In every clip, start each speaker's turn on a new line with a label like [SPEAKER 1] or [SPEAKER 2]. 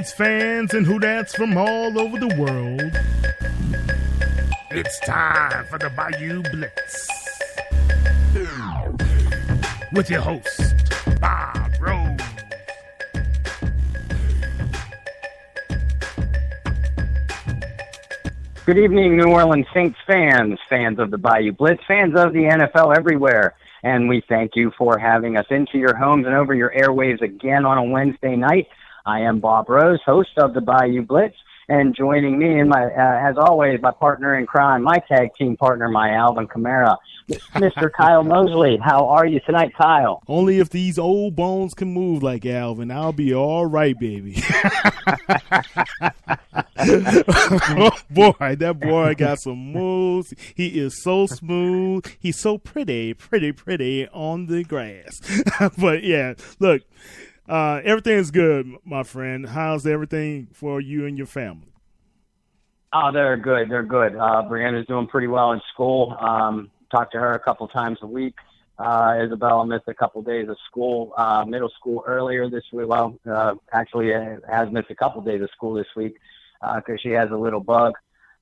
[SPEAKER 1] Saints fans and who-dats from all over the world. It's time for the Bayou Blitz. With your host, Bob Rose.
[SPEAKER 2] Good evening, New Orleans Saints fans, fans of the Bayou Blitz, fans of the NFL everywhere. And we thank you for having us into your homes and over your airwaves again on a Wednesday night. I am Bob Rose, host of the Bayou Blitz, and joining me, in my, as always, my partner in crime, my tag team partner, my Alvin Kamara, Mr. Kyle Mosley. How are you tonight, Kyle?
[SPEAKER 1] Only if these old bones can move like Alvin, I'll be all right, baby. Oh, boy, that boy got some moves. He is so smooth. He's so pretty on the grass. But, yeah, look. Everything's good, my friend. How's everything for you and your family?
[SPEAKER 2] Oh, they're good. Brianna's doing pretty well in school. Talk to her a couple times a week. Isabella missed a couple days of school, middle school earlier this week. Well, actually has missed a couple days of school this week because she has a little bug.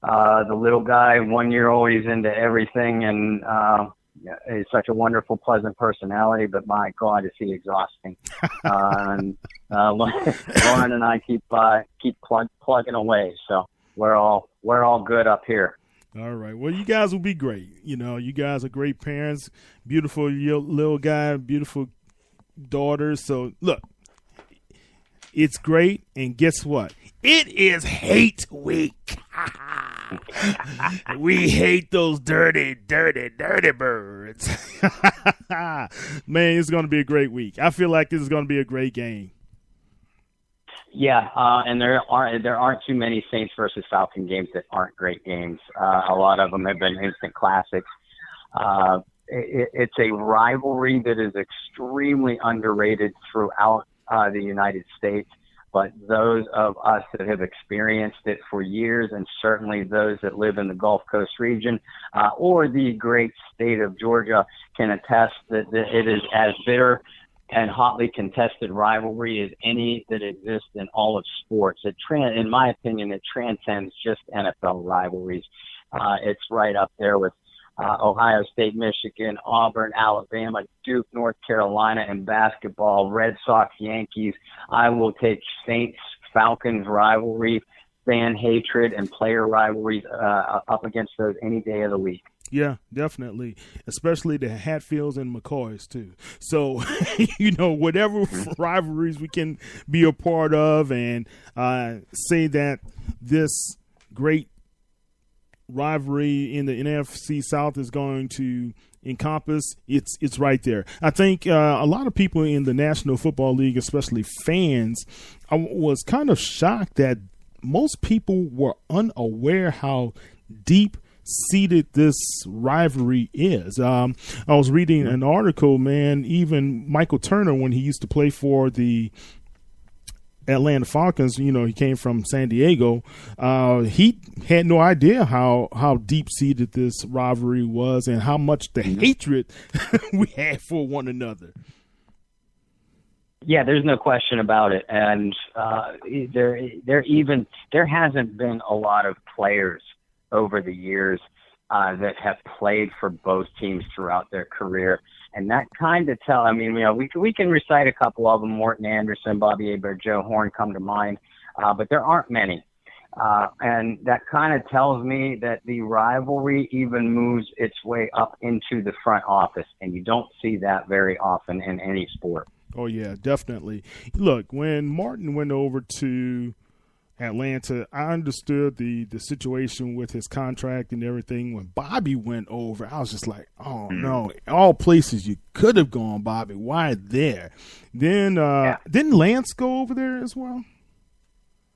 [SPEAKER 2] The little guy, 1 year old, he's into everything, and he's such a wonderful, pleasant personality, but my God, is he exhausting. And Lauren and I keep plugging away, so we're all good up here.
[SPEAKER 1] All right. Well, you guys will be great. You know, you guys are great parents, beautiful little guy, beautiful daughters. So, look, it's great, and guess what? It is hate week. We hate those dirty birds. Man, it's going to be a great week. I feel like this is going to be a great game.
[SPEAKER 2] Yeah, and there aren't too many Saints versus Falcon games that aren't great games. A lot of them have been instant classics. It's a rivalry that is extremely underrated throughout the United States. But those of us that have experienced it for years, and certainly those that live in the Gulf Coast region or the great state of Georgia, can attest that it is as bitter and hotly contested rivalry as any that exists in all of sports. In my opinion, it transcends just NFL rivalries. It's right up there with Ohio State, Michigan, Auburn, Alabama, Duke, North Carolina, and basketball, Red Sox, Yankees. I will take Saints, Falcons rivalry, fan hatred, and player rivalries up against those any day of the week.
[SPEAKER 1] Yeah, definitely, especially the Hatfields and McCoys, too. So, whatever rivalries we can be a part of, and say that this great rivalry in the NFC South is going to encompass, it's right there. I think a lot of people in the National Football League, especially fans, I was kind of shocked that most people were unaware how deep seated this rivalry is. I was reading an article, man, even Michael Turner, when he used to play for the Atlanta Falcons, he came from San Diego. He had no idea how deep-seated this rivalry was and how much the hatred we had for one another.
[SPEAKER 2] Yeah, there's no question about it. And there hasn't been a lot of players over the years that have played for both teams throughout their career. And that kind of we can recite a couple of them. Morton Anderson, Bobby Hebert, Joe Horn come to mind, but there aren't many. And that kind of tells me that the rivalry even moves its way up into the front office, and you don't see that very often in any sport.
[SPEAKER 1] Oh, yeah, definitely. Look, when Martin went over to Atlanta, I understood the situation with his contract and everything. When Bobby went over, I was just like, oh, no, all places you could have gone, Bobby. Why there? Then didn't Lance go over there as well?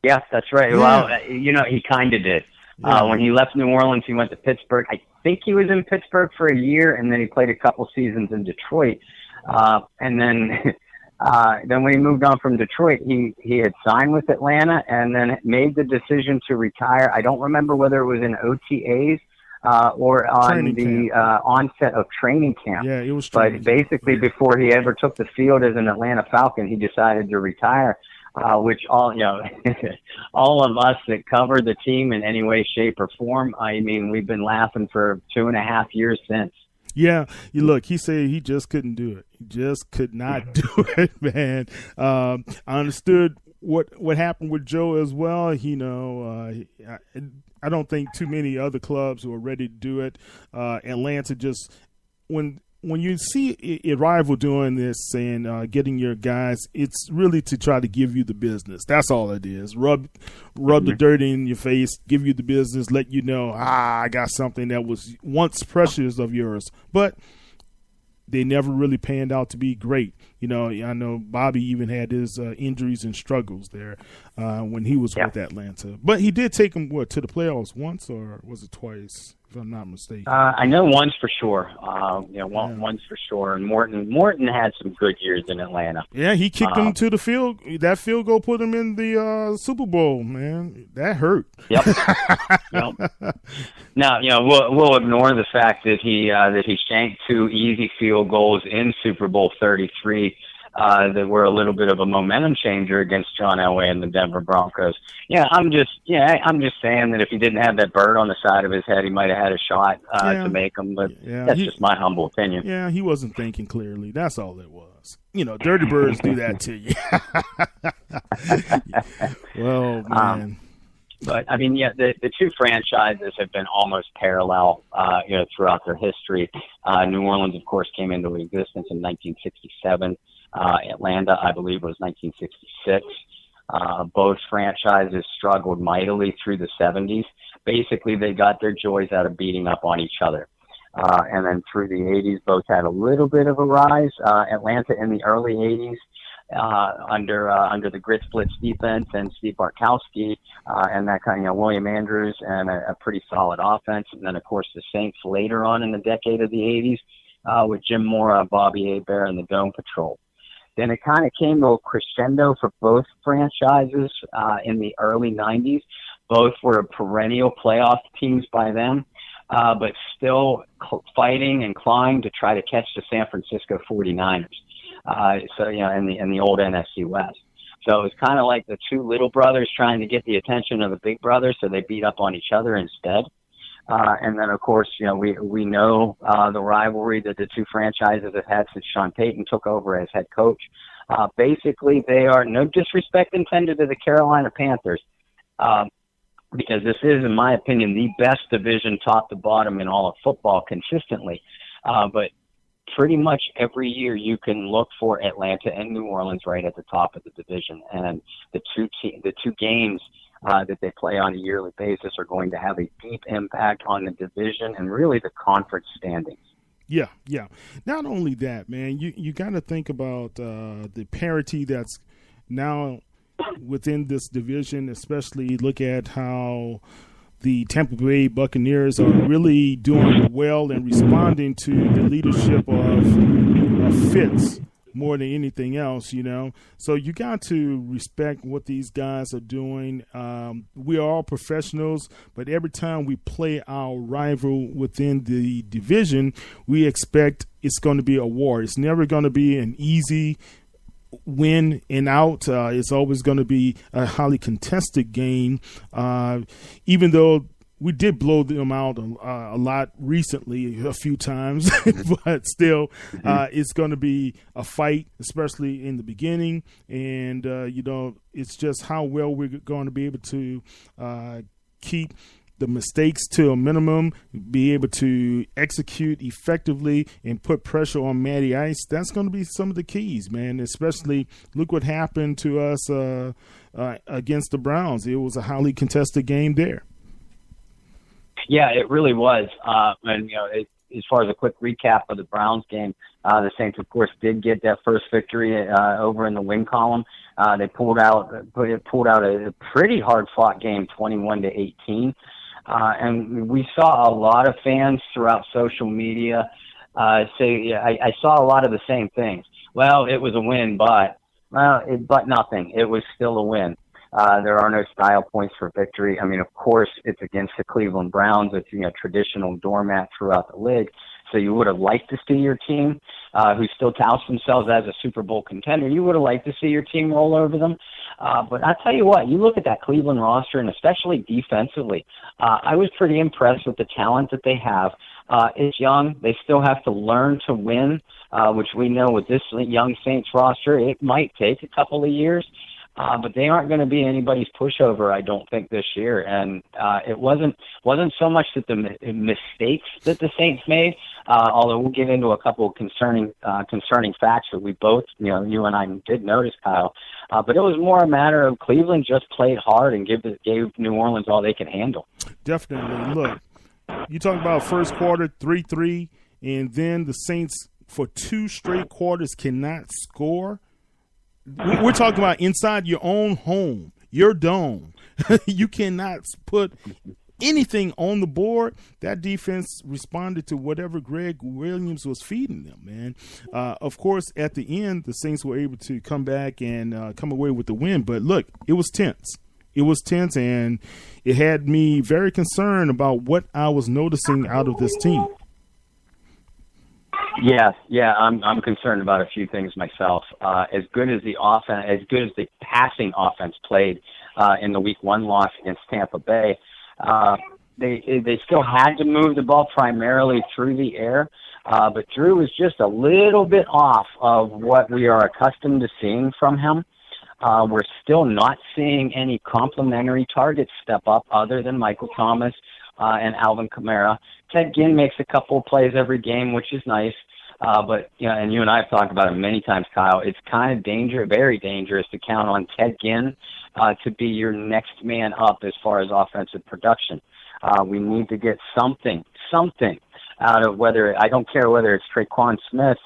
[SPEAKER 2] Yeah, that's right. Yeah. Well, he kind of did. Yeah. When he left New Orleans, he went to Pittsburgh. I think he was in Pittsburgh for a year, and then he played a couple seasons in Detroit. And then when he moved on from Detroit, he had signed with Atlanta and then made the decision to retire. I don't remember whether it was in OTAs or on the onset of training camp.
[SPEAKER 1] Yeah, it was
[SPEAKER 2] training. But basically, before he ever took the field as an Atlanta Falcon, he decided to retire. which all, all of us that cover the team in any way, shape, or form, I mean, we've been laughing for 2.5 years since.
[SPEAKER 1] Yeah, look, he said he just couldn't do it. He just could not do it, man. I understood what happened with Joe as well. I don't think too many other clubs were ready to do it. Atlanta just when you see a rival doing this and getting your guys, it's really to try to give you the business. That's all it is. Rub the dirt in your face, give you the business, let you know, I got something that was once precious of yours. But they never really panned out to be great. I know Bobby even had his injuries and struggles there when he was with Atlanta. But he did take them, to the playoffs once, or was it twice, if I'm not mistaken?
[SPEAKER 2] I know once for sure. Once for sure. And Morton had some good years in Atlanta.
[SPEAKER 1] Yeah, he kicked them to the field. That field goal put him in the Super Bowl, man. That hurt.
[SPEAKER 2] Yep. Now, we'll ignore the fact that he shanked 2 easy field goals in Super Bowl 33 that were a little bit of a momentum changer against John Elway and the Denver Broncos. I'm just saying that if he didn't have that bird on the side of his head, he might have had a shot to make them. But that's just my humble opinion.
[SPEAKER 1] Yeah, he wasn't thinking clearly. That's all it was. Dirty birds do that to you. Well, man.
[SPEAKER 2] But I mean, the two franchises have been almost parallel, throughout their history. New Orleans, of course, came into existence in 1967. Atlanta, I believe, was 1966. Both franchises struggled mightily through the 70s. Basically, they got their joys out of beating up on each other. And then through the 80s, both had a little bit of a rise. Atlanta in the early 80s, under the Grits Blitz defense and Steve Bartkowski, and that kind of, William Andrews, and a pretty solid offense. And then, of course, the Saints later on in the decade of the 80s, with Jim Mora, Bobby Hebert, and the Dome Patrol. Then it kind of came to a crescendo for both franchises in the early 90s. Both were perennial playoff teams by then, but still fighting and clawing to try to catch the San Francisco 49ers. In the old NFC West. So it was kind of like the two little brothers trying to get the attention of the big brother, so they beat up on each other instead. And then, of course, we know the rivalry that the two franchises have had since Sean Payton took over as head coach. Basically, they are, no disrespect intended to the Carolina Panthers, because this is, in my opinion, the best division top to bottom in all of football consistently. But pretty much every year you can look for Atlanta and New Orleans right at the top of the division. And the two games that they play on a yearly basis are going to have a deep impact on the division and really the conference standings.
[SPEAKER 1] Yeah. Not only that, man, you got to think about the parity that's now within this division, especially look at how the Tampa Bay Buccaneers are really doing well and responding to the leadership of Fitz more than anything else, So you got to respect what these guys are doing. We are all professionals, but every time we play our rival within the division, we expect it's going to be a war. It's never going to be an easy win and out. It's always going to be a highly contested game, even though we did blow them out a lot recently, a few times, but still, it's going to be a fight, especially in the beginning. And, it's just how well we're going to be able to keep the mistakes to a minimum, be able to execute effectively and put pressure on Matty Ice. That's going to be some of the keys, man, especially look what happened to us against the Browns. It was a highly contested game there.
[SPEAKER 2] Yeah, it really was. As far as a quick recap of the Browns game, the Saints, of course, did get that first victory over in the win column. They pulled out a pretty hard-fought game, 21-18. And we saw a lot of fans throughout social media say, I saw a lot of the same things. Well, it was a win, but nothing. It was still a win. There are no style points for victory. I mean, of course, it's against the Cleveland Browns. It's, traditional doormat throughout the league. So you would have liked to see your team, who still touts themselves as a Super Bowl contender, you would have liked to see your team roll over them. But I tell you what, you look at that Cleveland roster, and especially defensively, I was pretty impressed with the talent that they have. It's young. They still have to learn to win, which we know with this young Saints roster, it might take a couple of years. But they aren't going to be anybody's pushover, I don't think, this year. And it wasn't so much that the mistakes that the Saints made, although we'll get into a couple of concerning facts that we both, you and I did notice, Kyle. But it was more a matter of Cleveland just played hard and gave New Orleans all they can handle.
[SPEAKER 1] Definitely. Look, you talk about first quarter 3-3, and then the Saints for 2 straight quarters cannot score. We're talking about inside your own home, your dome. You cannot put anything on the board. That defense responded to whatever Greg Williams was feeding them, man. Of course, at the end, the Saints were able to come back and come away with the win. But look, it was tense. It was tense, and it had me very concerned about what I was noticing out of this team.
[SPEAKER 2] Yeah, I'm concerned about a few things myself. As good as the passing offense played in the Week 1 loss against Tampa Bay, they still had to move the ball primarily through the air. But Drew was just a little bit off of what we are accustomed to seeing from him. We're still not seeing any complementary targets step up other than Michael Thomas and Alvin Kamara. Ted Ginn makes a couple of plays every game, which is nice. But and you and I have talked about it many times, Kyle. It's kind of very dangerous to count on Ted Ginn to be your next man up as far as offensive production. We need to get something out of I don't care whether it's Traquan Smith,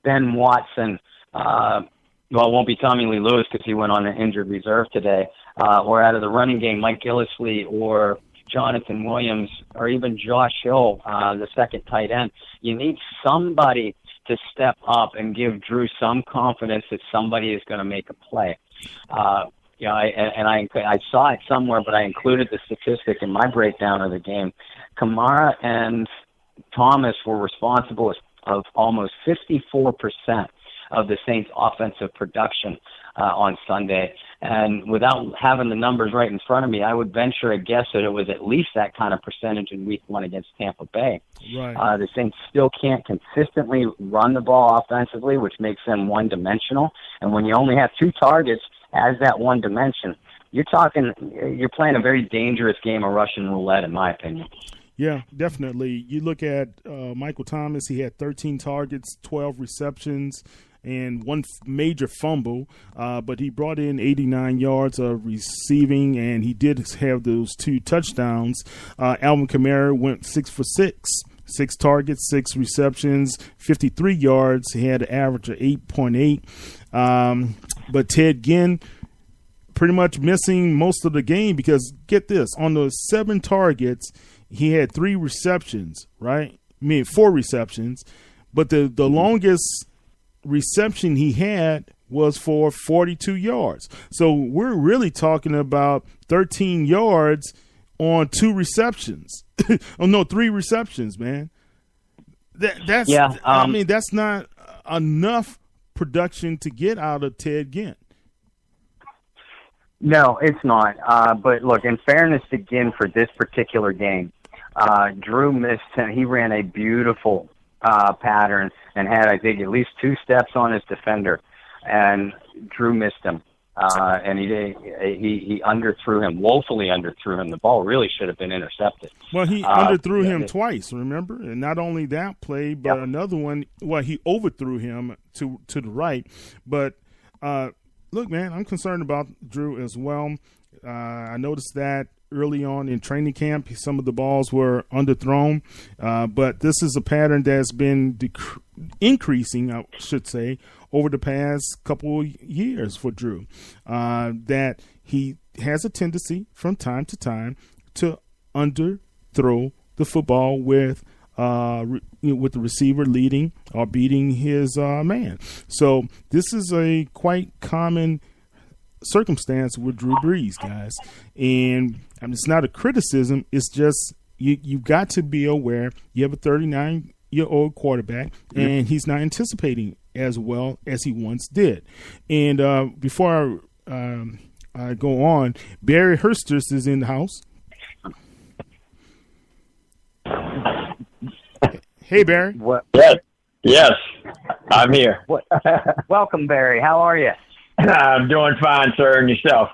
[SPEAKER 2] Ben Watson, well, it won't be Tommy Lee Lewis because he went on an injured reserve today, or out of the running game, Mike Gillislee or Jonathan Williams, or even Josh Hill, the second tight end. You need somebody to step up and give Drew some confidence that somebody is going to make a play. I saw it somewhere, but I included the statistic in my breakdown of the game. Kamara and Thomas were responsible of almost 54% of the Saints' offensive production on Sunday. And without having the numbers right in front of me, I would venture a guess that it was at least that kind of percentage in Week 1 against Tampa Bay.
[SPEAKER 1] Right.
[SPEAKER 2] The Saints still can't consistently run the ball offensively, which makes them one-dimensional. And when you only have 2 targets as that one dimension, you're playing a very dangerous game of Russian roulette, in my opinion.
[SPEAKER 1] Yeah, definitely. You look at Michael Thomas, he had 13 targets, 12 receptions, and 1 major fumble, but he brought in 89 yards of receiving, and he did have those 2 touchdowns. Alvin Kamara went 6 for 6, 6 targets, 6 receptions, 53 yards. He had an average of 8.8. But Ted Ginn pretty much missing most of the game because, get this, on those 7 targets, he had 3 receptions, right? 4 receptions, but the longest reception he had was for 42 yards. So we're really talking about 13 yards on 2 receptions. 3 receptions, man. That's that's not enough production to get out of Ted Ginn.
[SPEAKER 2] No, it's not. But look, in fairness to Ginn for this particular game, Drew missed him. He ran a beautiful pattern and had, I think, at least 2 steps on his defender, and Drew missed him. And he underthrew him, woefully underthrew him. The ball really should have been intercepted.
[SPEAKER 1] Well, he underthrew him twice, remember? And not only that play, but another one, he overthrew him to the right. But look, man, I'm concerned about Drew as well. I noticed that early on in training camp, some of the balls were underthrown. But this is a pattern that's been increasing, I should say, over the past couple of years for Drew, that he has a tendency from time to time to underthrow the football with the receiver leading or beating his man. So this is a quite common circumstance with Drew Brees, guys. And it's not a criticism. It's just you've got to be aware. You have a 39 8-year-old quarterback, and he's not anticipating as well as he once did. And before I go on, Barry Hursters is in the house. Hey, Barry.
[SPEAKER 3] What?
[SPEAKER 4] Yes, I'm here.
[SPEAKER 3] Welcome, Barry. How are you?
[SPEAKER 4] I'm doing fine, sir, and yourself?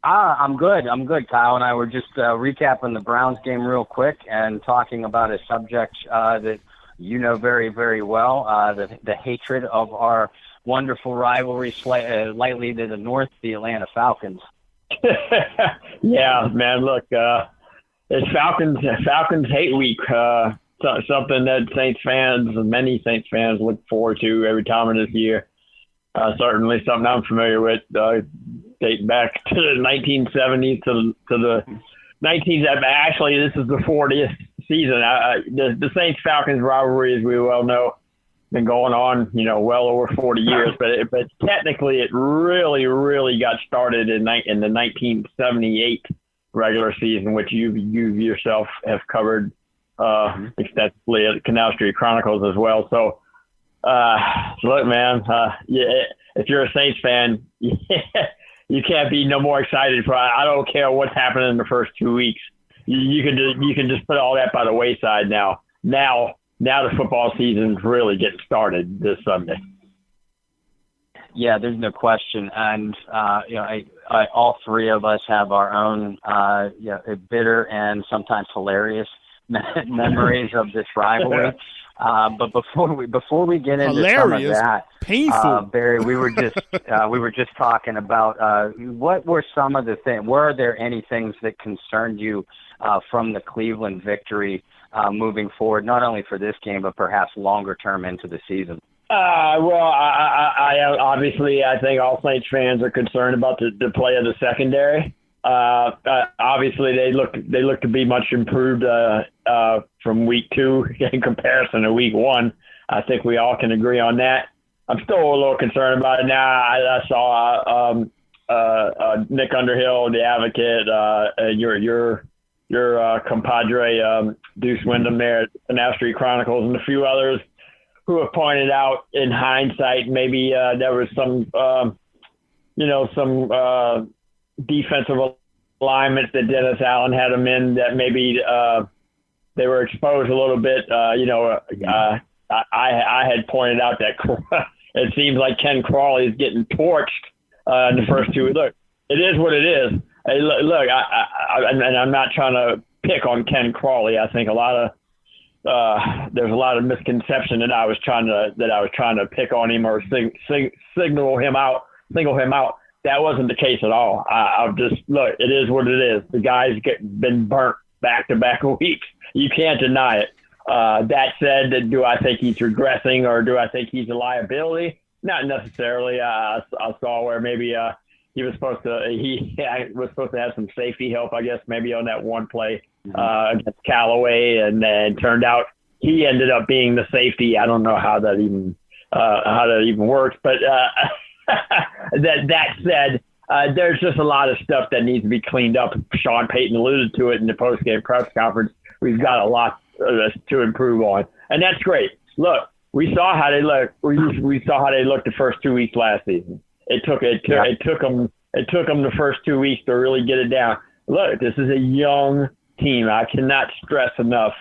[SPEAKER 3] I'm good. Kyle and I were just recapping the Browns game real quick and talking about a subject that you know very, very well, the hatred of our wonderful rivalry slightly to the north, the Atlanta Falcons.
[SPEAKER 4] Yeah, man, look, it's Falcons hate week, something that many Saints fans look forward to every time of this year. Certainly something I'm familiar with, dating back to the 1970s to the 19s. Actually, this is the 40th season. The Saints-Falcons rivalry, as we well know, been going on, well over 40 years. But technically, it really, really got started in the 1978 regular season, which you yourself have covered extensively at Canal Street Chronicles as well. So, look, man, if you're a Saints fan, you can't be no more excited for. I don't care what's happening in the first 2 weeks. You can just put all that by the wayside now. Now the football season's really getting started this Sunday.
[SPEAKER 3] Yeah, there's no question, and all three of us have our own bitter and sometimes hilarious memories of this rivalry. But before we get into some of that,
[SPEAKER 1] painful,
[SPEAKER 3] Barry, we were just talking about what were some of the things. Were there any things that concerned you from the Cleveland victory moving forward, not only for this game but perhaps longer term into the season?
[SPEAKER 4] Well, I obviously I think all Saints fans are concerned about the play of the secondary. Obviously, they look to be much improved from week 2 in comparison to week 1. I think we all can agree on that. I'm still a little concerned about it now. I saw Nick Underhill, the Advocate, your compadre Deuce Wyndham there at the Canal Street Chronicles, and a few others who have pointed out in hindsight maybe there was some defensive alignments that Dennis Allen had them in that maybe they were exposed a little bit. I had pointed out that it seems like Ken Crawley is getting torched in the first 2. Look, it is what it is. Hey, look, and I'm not trying to pick on Ken Crawley. I think there's a lot of misconception that I was trying to pick on him or single him out. That wasn't the case at all. I'll just look. It is what it is. The guy's been burnt back-to-back weeks. You can't deny it. That said, do I think he's regressing or do I think he's a liability? Not necessarily. I saw where maybe he was supposed to have some safety help, I guess, maybe on that one play against Callaway, and then turned out he ended up being the safety. I don't know how that even works, but. That said, there's just a lot of stuff that needs to be cleaned up. Sean Payton alluded to it in the post-game press conference. We've got a lot to improve on, and that's great. Look, we saw how they look. We saw how they looked the first 2 weeks last season. It took them the first 2 weeks to really get it down. Look, this is a young team. I cannot stress enough.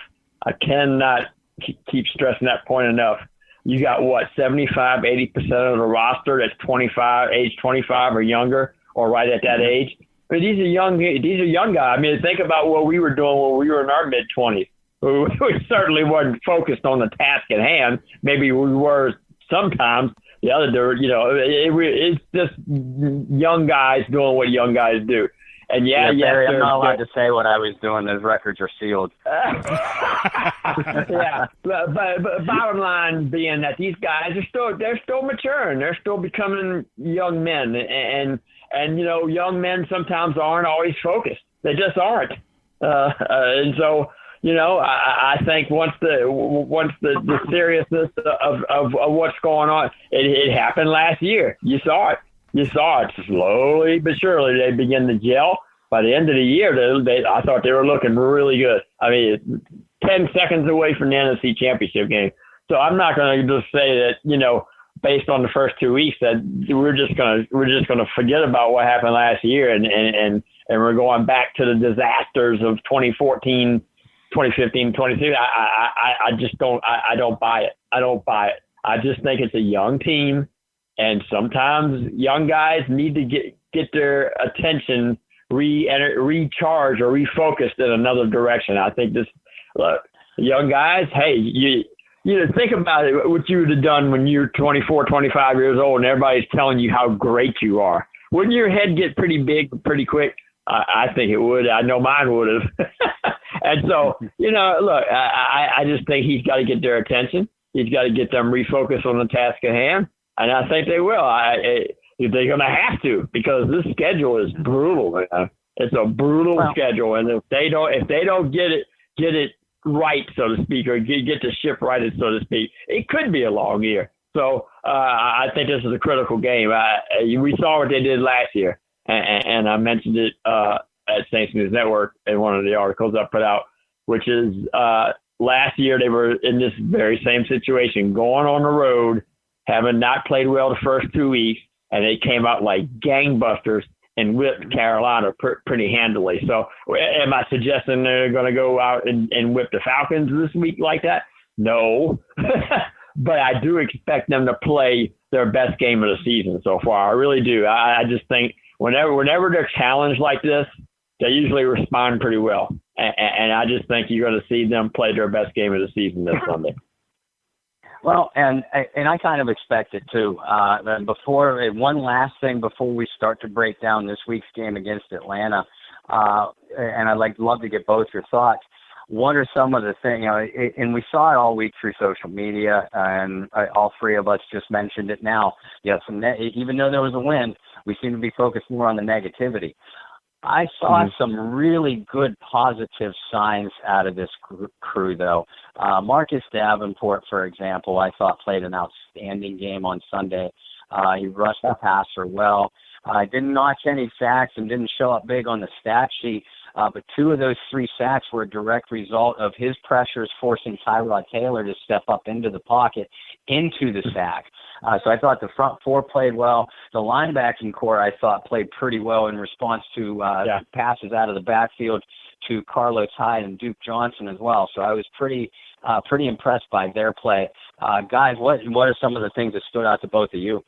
[SPEAKER 4] I cannot keep stressing that point enough. You got 75, 80% of the roster that's age 25 or younger, or right at that age. I mean, these are young guys. I mean, think about what we were doing when we were in our mid-20s. We certainly wasn't focused on the task at hand. Maybe we were sometimes. The other, it's just young guys doing what young guys do. And
[SPEAKER 3] Barry, I'm not allowed to say what I was doing. Those records are sealed.
[SPEAKER 4] Yeah, but bottom line being that these guys they're still maturing. They're still becoming young men, and young men sometimes aren't always focused. They just aren't. And so I think once the seriousness of what's going on, it happened last year. You saw it slowly but surely. They begin to gel. By the end of the year, I thought they were looking really good. I mean, 10 seconds away from the NFC Championship game. So I'm not going to just say that, you know, based on the first 2 weeks that we're just going to forget about what happened last year and we're going back to the disasters of 2014, 2015, 2016. I just don't buy it. I don't buy it. I just think it's a young team, and sometimes young guys need to get their attention recharged or refocused in another direction. I think look, young guys, hey, you think about it, what you would have done when you're 24, 25 years old and everybody's telling you how great you are. Wouldn't your head get pretty big pretty quick? I think it would. I know mine would have. And so, you know, look, I just think he's got to get their attention. He's got to get them refocused on the task at hand. And I think they will. They're going to have to, because this schedule is brutal. Man. It's a brutal schedule. And if they don't get it right, so to speak, or get the ship righted, so to speak, it could be a long year. So I think this is a critical game. We saw what they did last year. And I mentioned it at Saints News Network in one of the articles I put out, which is last year they were in this very same situation, going on the road, having not played well the first 2 weeks, and they came out like gangbusters and whipped Carolina pretty handily. So am I suggesting they're going to go out and whip the Falcons this week like that? No. But I do expect them to play their best game of the season so far. I really do. I just think whenever they're challenged like this, they usually respond pretty well. And I just think you're going to see them play their best game of the season this Sunday.
[SPEAKER 3] Well, and I kind of expect it too. One last thing before we start to break down this week's game against Atlanta, and I'd love to get both your thoughts. What are some of the things, and we saw it all week through social media, and all three of us just mentioned it now. Even though there was a win, we seem to be focused more on the negativity. I saw some really good positive signs out of this crew, though. Marcus Davenport, for example, I thought played an outstanding game on Sunday. He rushed the passer well. Didn't notch any sacks and didn't show up big on the stat sheet. But 2 of those 3 sacks were a direct result of his pressures forcing Tyrod Taylor to step up into the pocket into the sack. So I thought the front 4 played well. The linebacking core, I thought, played pretty well in response to passes out of the backfield to Carlos Hyde and Duke Johnson as well. So I was pretty impressed by their play. Guys, what are some of the things that stood out to both of you?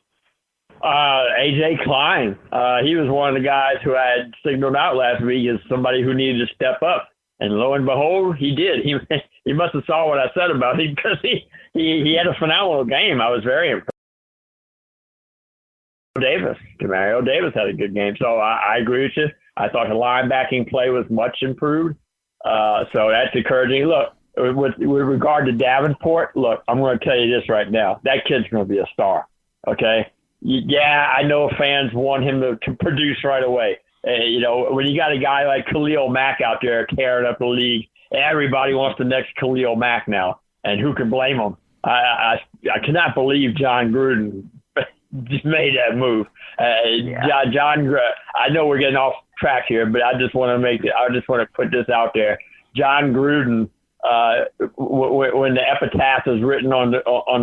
[SPEAKER 4] A.J. Klein. He was one of the guys who I had signaled out last week as somebody who needed to step up. And lo and behold, he did. He must have saw what I said about him, because he had a phenomenal game. I was very impressed. Demario Davis had a good game. So I agree with you. I thought the linebacking play was much improved. So that's encouraging. Look, with regard to Davenport, look, I'm going to tell you this right now. That kid's going to be a star, okay? Yeah, I know fans want him to produce right away. When you got a guy like Khalil Mack out there tearing up the league, everybody wants the next Khalil Mack now, and who can blame them? I cannot believe John Gruden just made that move. John, I know we're getting off track here, but I just want to put this out there. John Gruden, when the epitaph is written on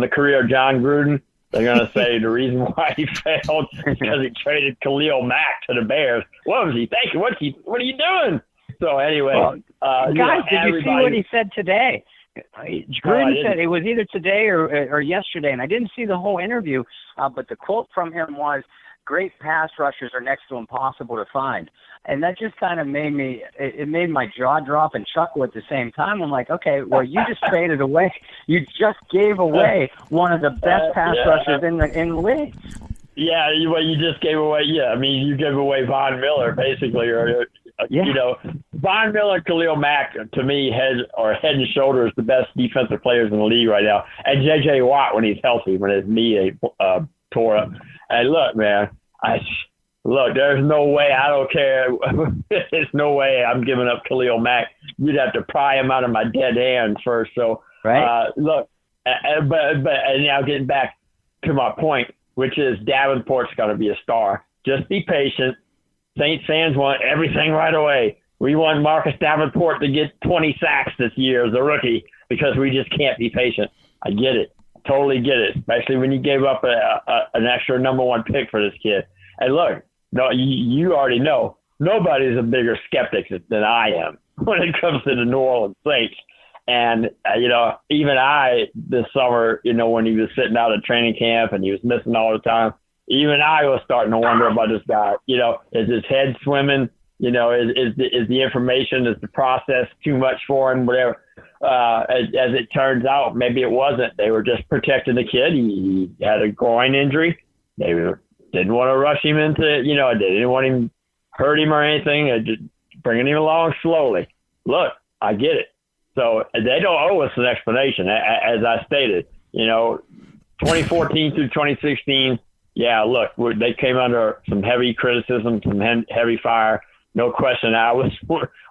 [SPEAKER 4] the career of John Gruden, they're going to say the reason why he failed is because he traded Khalil Mack to the Bears. What was he thinking? What are you doing? So anyway,
[SPEAKER 5] guys, did you see what he said today? Gruden said it was either today or yesterday, and I didn't see the whole interview, but the quote from him was, "Great pass rushers are next to impossible to find." And that just kind of made my jaw drop and chuckle at the same time. I'm like, okay, well, you just traded away. You just gave away one of the best pass rushers in the league.
[SPEAKER 4] Yeah, you just gave away. Yeah, I mean, you gave away Von Miller basically, Von Miller, Khalil Mack, to me, head and shoulders the best defensive players in the league right now. And J.J. Watt when he's healthy, when his knee tore up. And look, man, there's no way. I don't care. There's no way I'm giving up Khalil Mack. You'd have to pry him out of my dead hands first. So,
[SPEAKER 5] right.
[SPEAKER 4] But now getting back to my point, which is Davenport's going to be a star. Just be patient. Saints fans want everything right away. We want Marcus Davenport to get 20 sacks this year as a rookie because we just can't be patient. I get it. Totally get it, especially when you gave up an extra number 1 pick for this kid. And look, no, you already know, nobody's a bigger skeptic than I am when it comes to the New Orleans Saints. And, even I, this summer, when he was sitting out at training camp and he was missing all the time, even I was starting to wonder about this guy. Is his head swimming? Is the information, is the process too much for him, whatever? As it turns out, maybe it wasn't. They were just protecting the kid. He had a groin injury. They didn't want to rush him into, they didn't want him hurt him or anything. Just bringing him along slowly. Look, I get it. So they don't owe us an explanation, as I stated. 2014 through 2016, yeah, look, they came under some heavy criticism, some heavy fire. No question. I was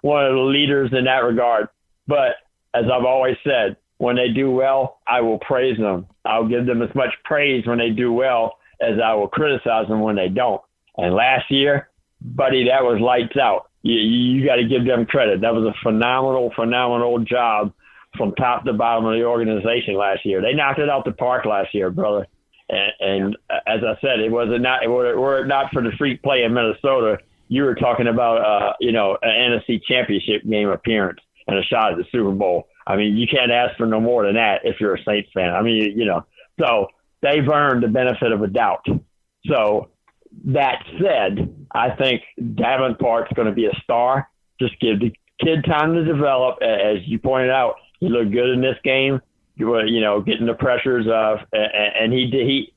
[SPEAKER 4] one of the leaders in that regard. But as I've always said, when they do well, I will praise them. I'll give them as much praise when they do well as I will criticize them when they don't. And last year, buddy, that was lights out. You got to give them credit. That was a phenomenal job from top to bottom of the organization last year. They knocked it out the park last year, brother. And as I said, were it not for the freak play in Minnesota, you were talking about, an NFC championship game appearance and a shot at the Super Bowl. I mean, you can't ask for no more than that if you're a Saints fan. I mean, so they've earned the benefit of a doubt. So that said, I think Davenport's going to be a star. Just give the kid time to develop. As you pointed out, he looked good in this game. Getting the pressures of, and he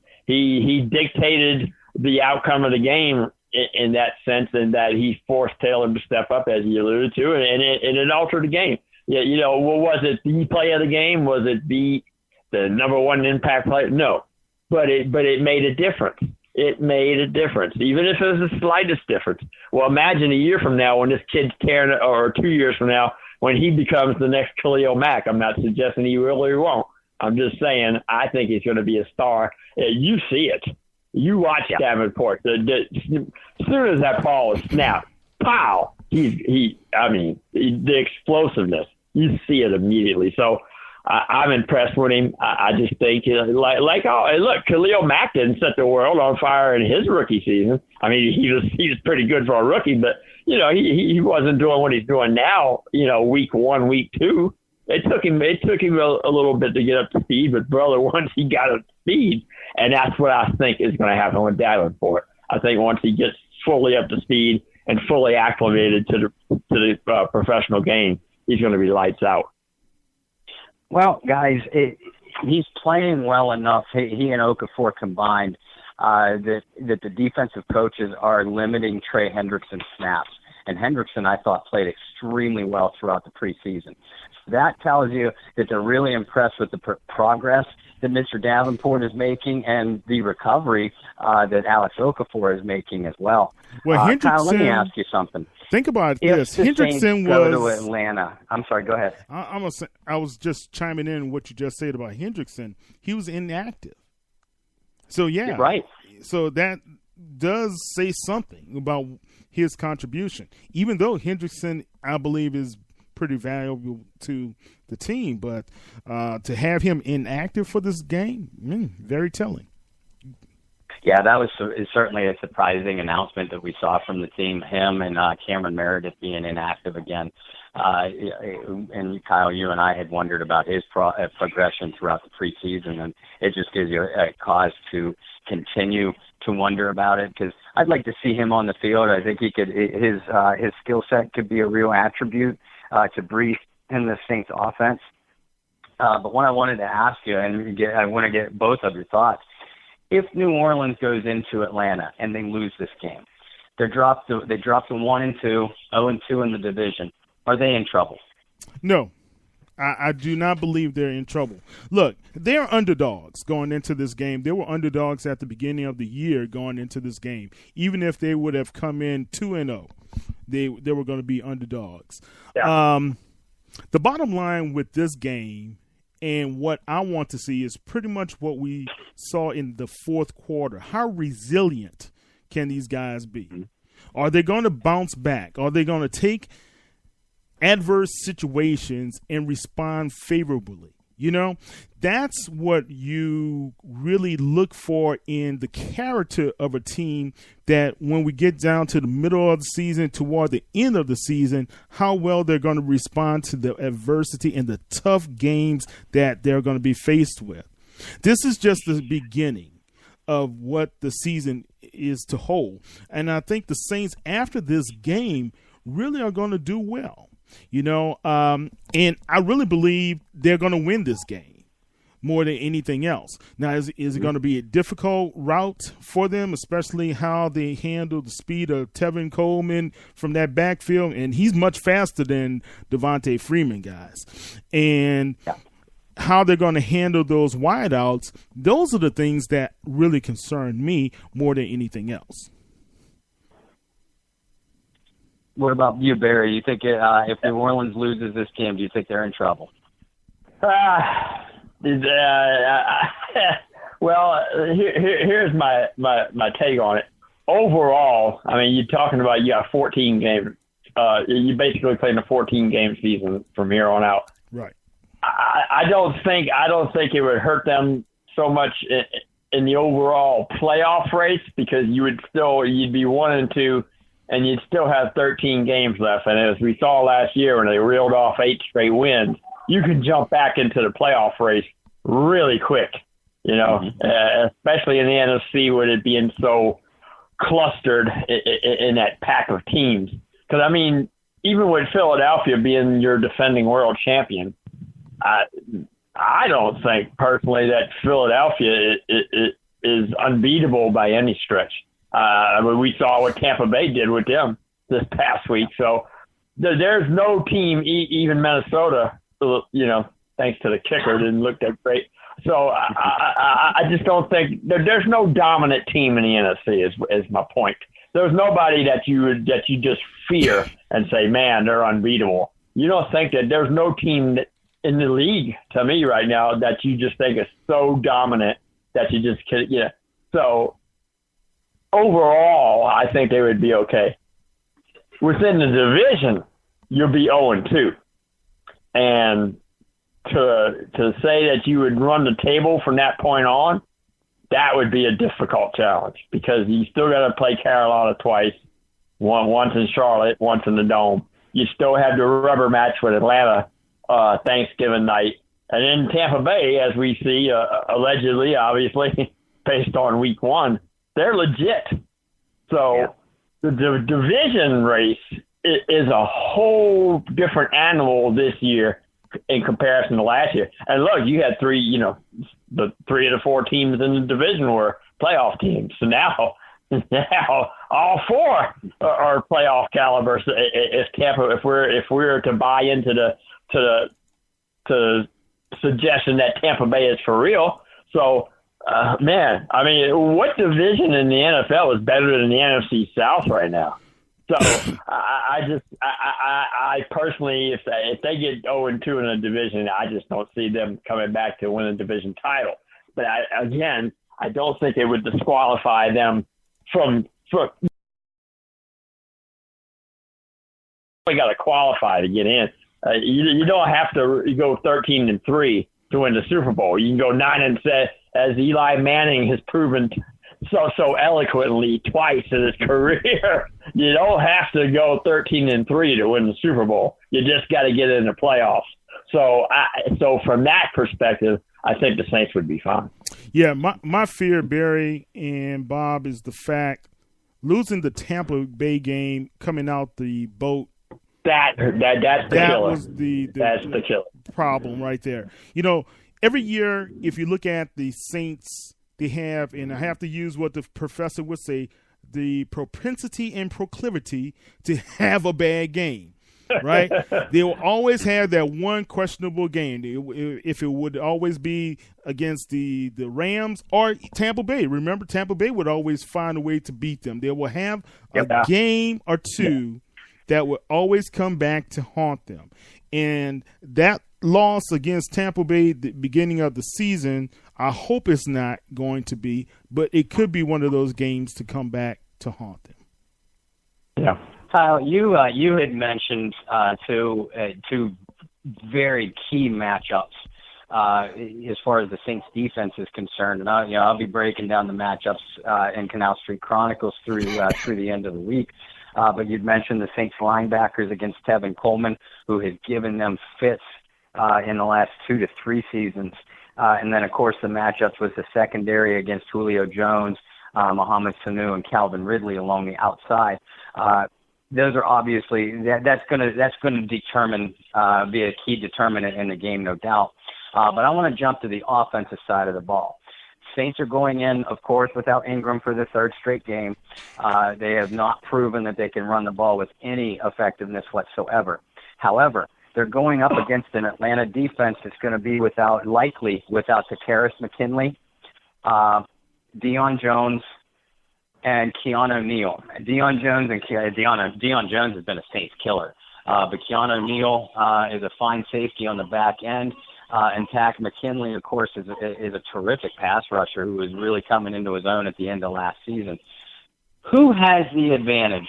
[SPEAKER 4] dictated the outcome of the game in that sense, and that he forced Taylor to step up, as you alluded to, and it altered the game. Yeah, what was it? The play of the game? Was it the number 1 impact play? No, but it made a difference. It made a difference, even if it was the slightest difference. Well, imagine a year from now when this kid's tearing, or 2 years from now when he becomes the next Khalil Mack. I'm not suggesting he really won't. I'm just saying I think he's going to be a star. You see it. You watch Davenport. As soon as that ball is snapped, pow! The explosiveness. You see it immediately. So I'm impressed with him. I just think, look, Khalil Mack didn't set the world on fire in his rookie season. I mean, he was pretty good for a rookie, but he wasn't doing what he's doing now. Week 1, week 2. It took him a little bit to get up to speed, but brother, once he got up to speed, and that's what I think is going to happen with Davenport. I think once he gets fully up to speed and fully acclimated to the professional game, he's going to be lights out.
[SPEAKER 5] Well, guys, he's playing well enough. He and Okafor combined that the defensive coaches are limiting Trey Hendrickson's snaps. And Hendrickson, I thought, played extremely well throughout the preseason. That tells you that they're really impressed with the progress that Mr. Davenport is making and the recovery that Alex Okafor is making as well.
[SPEAKER 1] Well,
[SPEAKER 5] Kyle, let me ask you something.
[SPEAKER 1] Think about this.
[SPEAKER 5] Hendrickson go to Atlanta. I'm sorry, go ahead.
[SPEAKER 1] I was just chiming in what you just said about Hendrickson. He was inactive. So, yeah.
[SPEAKER 5] You're right.
[SPEAKER 1] So that does say something about his contribution. Even though Hendrickson, I believe, is pretty valuable to the team, but to have him inactive for this game, very telling.
[SPEAKER 5] Yeah, that was certainly a surprising announcement that we saw from the team, him and Cameron Meredith being inactive again. And Kyle, you and I had wondered about his progression throughout the preseason, and it just gives you a cause to continue to wonder about it, because I'd like to see him on the field. I think his skill set could be a real attribute to breathe in the Saints offense. But what I wanted to ask you, and I want to get both of your thoughts, if New Orleans goes into Atlanta and they lose this game, they drop to 1-2, 0-2 in the division, are they in trouble?
[SPEAKER 1] No. I do not believe they're in trouble. Look, they're underdogs going into this game. They were underdogs at the beginning of the year going into this game. Even if they would have come in 2-0, they were going to be underdogs. Yeah. The bottom line with this game and what I want to see is pretty much what we saw in the fourth quarter. How resilient can these guys be? Are they going to bounce back? Are they going to take adverse situations and respond favorably. You know, that's what you really look for in the character of a team, that when we get down to the middle of the season, toward the end of the season, how well they're going to respond to the adversity and the tough games that they're going to be faced with. This is just the beginning of what the season is to hold. And I think the Saints, after this game, really are going to do well. You know, and I really believe they're going to win this game more than anything else. Now, is it going to be a difficult route for them, especially how they handle the speed of Tevin Coleman from that backfield? And he's much faster than Devontae Freeman, guys. And how they're going to handle those wideouts, those are the things that really concern me more than anything else.
[SPEAKER 3] What about you, Barry? You think if New Orleans loses this game, do you think they're in trouble?
[SPEAKER 4] Well, here's my take on it. Overall, I mean, you're talking about you got 14 games. You basically playing a 14-game season from here on out.
[SPEAKER 1] Right.
[SPEAKER 4] I don't think it would hurt them so much in the overall playoff race, because you'd be 1-2. And you'd still have 13 games left. And as we saw last year when they reeled off 8 straight wins, you can jump back into the playoff race really quick, you know, especially in the NFC with it being so clustered in that pack of teams. Because, I mean, even with Philadelphia being your defending world champion, I don't think personally that Philadelphia is unbeatable by any stretch. We saw what Tampa Bay did with them this past week. So there's no team, even Minnesota, you know, thanks to the kicker, didn't look that great. So I just don't think there's no dominant team in the NFC is my point. There's nobody that you just fear and say, man, they're unbeatable. You don't think that there's no team in the league to me right now that you just think is so dominant that you just can't, you know. So overall, I think they would be okay. Within the division, you'll be 0-2. And to say that you would run the table from that point on, that would be a difficult challenge, because you still got to play Carolina twice, once in Charlotte, once in the Dome. You still have the rubber match with Atlanta Thanksgiving night. And in Tampa Bay, as we see, allegedly, obviously, based on week 1, they're legit. So the division race is a whole different animal this year in comparison to last year. And look, you had 3, you know, the 3 of the 4 teams in the division were playoff teams. So now all 4 are playoff caliber. So if we're to buy into the suggestion that Tampa Bay is for real. So, man, I mean, what division in the NFL is better than the NFC South right now? So I personally, if they get 0-2 in a division, I just don't see them coming back to win a division title. But I don't think it would disqualify them from you got to qualify to get in. You don't have to go 13-3 to win the Super Bowl. You can go 9-7, as Eli Manning has proven so eloquently twice in his career. You don't have to go 13-3 to win the Super Bowl. You just got to get in the playoffs. So from that perspective, I think the Saints would be fine.
[SPEAKER 1] Yeah, my fear, Barry and Bob, is the fact losing the Tampa Bay game coming out the boat.
[SPEAKER 4] That's the killer.
[SPEAKER 1] Was
[SPEAKER 4] that's the killer
[SPEAKER 1] problem right there. You know, every year, if you look at the Saints, they have, and I have to use what the professor would say, the propensity and proclivity to have a bad game, right? They will always have that one questionable game. If it would always be against the Rams or Tampa Bay. Remember, Tampa Bay would always find a way to beat them. They will have a game or two that will always come back to haunt them. And that loss against Tampa Bay at the beginning of the season, I hope it's not going to be, but it could be one of those games to come back to haunt them.
[SPEAKER 4] Yeah.
[SPEAKER 5] Kyle, you had mentioned two very key matchups as far as the Saints defense is concerned, and I'll be breaking down the matchups in Canal Street Chronicles through the end of the week. But you'd mentioned the Saints linebackers against Tevin Coleman, who has given them fits in the last 2 to 3 seasons. And then, of course, the matchups with the secondary against Julio Jones, Mohamed Sanu, and Calvin Ridley along the outside. Those are obviously that's going to determine be a key determinant in the game, no doubt. But I want to jump to the offensive side of the ball. Saints are going in, of course, without Ingram for the third straight game. They have not proven that they can run the ball with any effectiveness whatsoever. However, they're going up against an Atlanta defense that's going to be likely without Takkarist McKinley, Deion Jones, and Keanu Neal. Deion Jones has been a Saints killer, but Keanu Neal is a fine safety on the back end. And Takk McKinley, of course, is a terrific pass rusher who was really coming into his own at the end of last season. Who has the advantage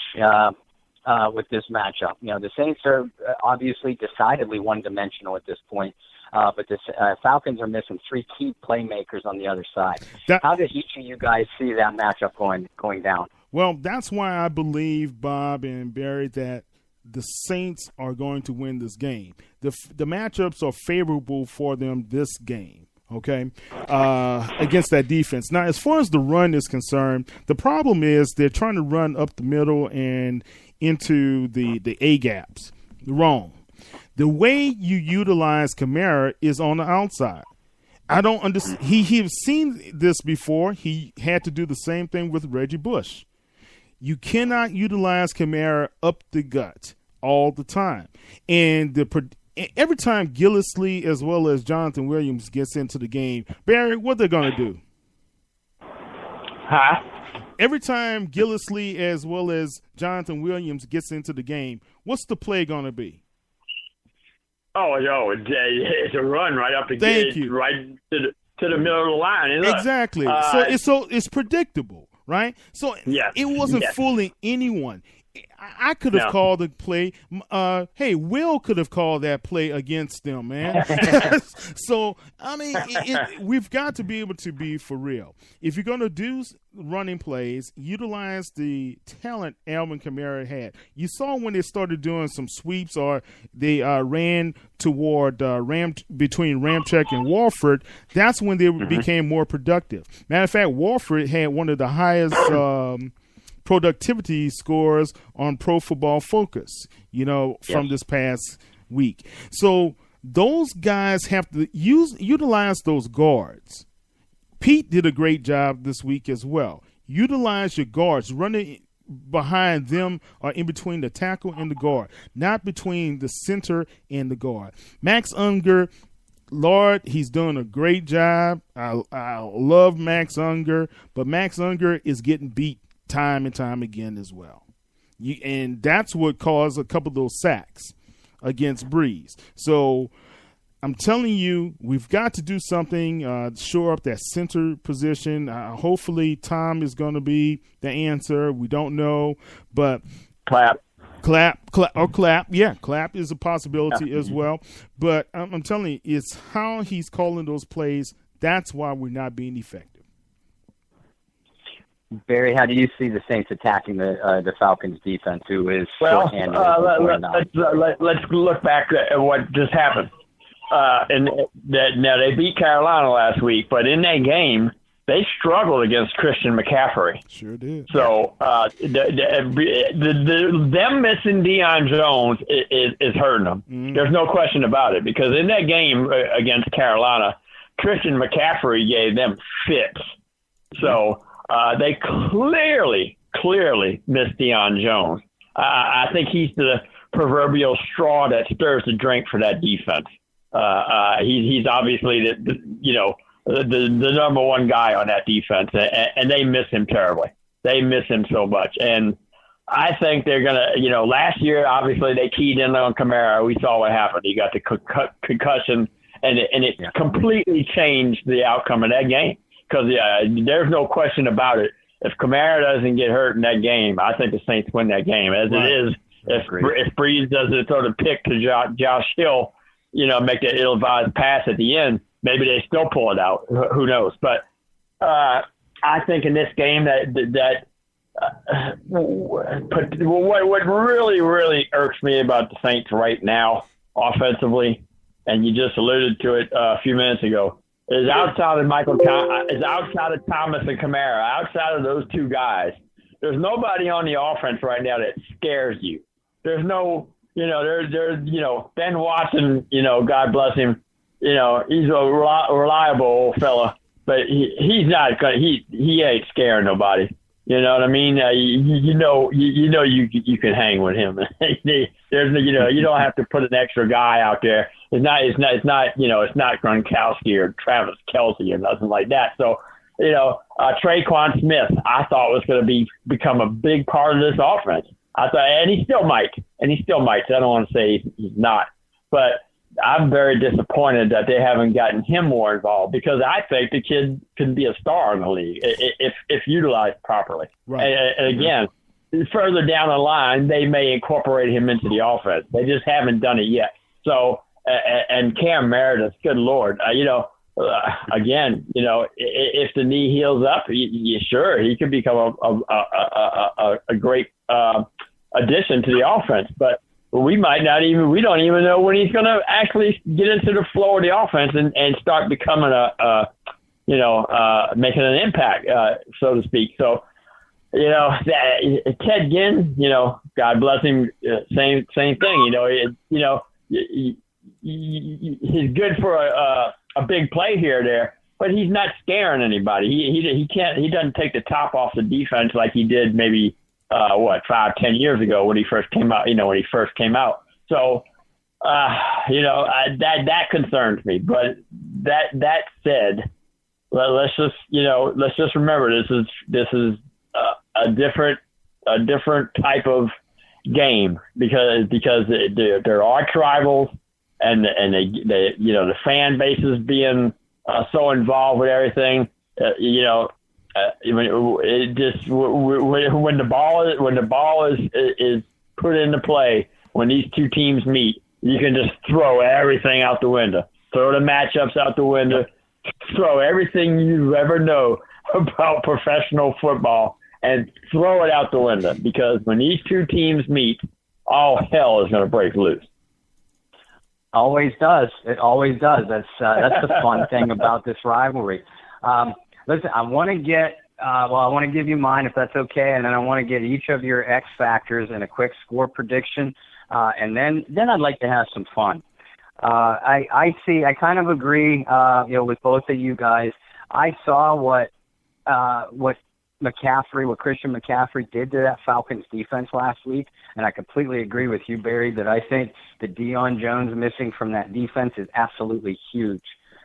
[SPEAKER 5] with this matchup? The Saints are obviously decidedly one-dimensional at this point, but the Falcons are missing 3 key playmakers on the other side. How did each of you guys see that matchup going down?
[SPEAKER 1] Well, that's why I believe, Bob and Barry, that the Saints are going to win this game. The matchups are favorable for them this game, okay, against that defense. Now, as far as the run is concerned, the problem is they're trying to run up the middle and into the A-gaps. Wrong. The way you utilize Kamara is on the outside. I don't understand. He's seen this before. He had to do the same thing with Reggie Bush. You cannot utilize Kamara up the gut all the time. And every time Gillislee as well as Jonathan Williams gets into the game, Barry, what they're going to do?
[SPEAKER 4] Huh?
[SPEAKER 1] Every time Gillislee as well as Jonathan Williams gets into the game, what's the play going to be?
[SPEAKER 4] It's a run right up the
[SPEAKER 1] Thank you.
[SPEAKER 4] Right to the middle of the line.
[SPEAKER 1] Exactly. So it's predictable. Right? So it wasn't fooling anyone. I could have called the play. Hey, Will could have called that play against them, man. So, I mean, we've got to be able to be for real. If you're going to do running plays, utilize the talent Alvin Kamara had. You saw when they started doing some sweeps or they ran toward between Ramczyk and Warford, that's when they became more productive. Matter of fact, Warford had one of the highest productivity scores on Pro Football Focus, from this past week. So those guys have to utilize those guards. Pete did a great job this week as well. Utilize your guards, running behind them or in between the tackle and the guard, not between the center and the guard. Max Unger, Lord, he's doing a great job. I love Max Unger, but Max Unger is getting beat time and time again as well. And that's what caused a couple of those sacks against Breeze. So I'm telling you, we've got to do something, shore up that center position. Hopefully Tom is going to be the answer. We don't know, but
[SPEAKER 4] Clapp.
[SPEAKER 1] Yeah, Clapp is a possibility as well. But I'm telling you, it's how he's calling those plays. That's why we're not being effective.
[SPEAKER 5] Barry, how do you see the Saints attacking the Falcons defense, who is short-handed?
[SPEAKER 4] Let's look back at what just happened. Now they beat Carolina last week, but in that game they struggled against Christian McCaffrey.
[SPEAKER 1] Sure did.
[SPEAKER 4] So them missing Deion Jones is hurting them. Mm-hmm. There's no question about it, because in that game against Carolina, Christian McCaffrey gave them fits. So they clearly missed Deion Jones. I think he's the proverbial straw that stirs the drink for that defense. He's obviously the number one guy on that defense, and they miss him terribly. They miss him so much. And I think they're going to, last year, obviously they keyed in on Kamara. We saw what happened. He got the concussion, and it completely changed the outcome of that game. Because there's no question about it. if Kamara doesn't get hurt in that game, I think the Saints win that game. As it is, if Breeze doesn't throw the pick to Josh Hill, make that ill-advised pass at the end, maybe they still pull it out. Who knows? But I think in this game what really, really irks me about the Saints right now offensively, and you just alluded to it a few minutes ago, is outside of Thomas and Kamara, outside of those two guys, there's nobody on the offense right now that scares you. There's no, there's Ben Watson, God bless him, he's a reliable old fella, but he's not, he ain't scaring nobody. You know what I mean? You can hang with him. You don't have to put an extra guy out there. It's not Gronkowski or Travis Kelce or nothing like that. So, Traquan Smith, I thought was going to become a big part of this offense. I thought, and he still might. So I don't want to say he's not, but I'm very disappointed that they haven't gotten him more involved, because I think the kid can be a star in the league if utilized properly.
[SPEAKER 1] Right.
[SPEAKER 4] And again, further down the line, they may incorporate him into the offense. They just haven't done it yet. So, and Cam Meredith, good Lord, again, if the knee heals up, sure, he could become a great addition to the offense, but we don't even know when he's going to actually get into the flow of the offense and start becoming making an impact, so to speak. So, Ted Ginn, God bless him, same thing. He's good for a big play here or there, but he's not scaring anybody. He doesn't take the top off the defense like he did maybe 5-10 years ago when he first came out. So, that concerns me. But that said, let's just remember this is a different type of game because they're arch rivals, and they the fan base is being so involved with everything. When the ball is put into play, when these two teams meet, you can just throw everything out the window, throw the matchups out the window, throw everything you ever know about professional football and throw it out the window, because when these two teams meet, all hell is going to break loose.
[SPEAKER 5] Always does. It always does. That's the fun thing about this rivalry. Listen, I want to give you mine, if that's okay, and then I want to get each of your X factors and a quick score prediction, and then I'd like to have some fun. I kind of agree, with both of you guys. I saw what Christian McCaffrey did to that Falcons defense last week, and I completely agree with you, Barry, that I think the Deion Jones missing from that defense is absolutely huge.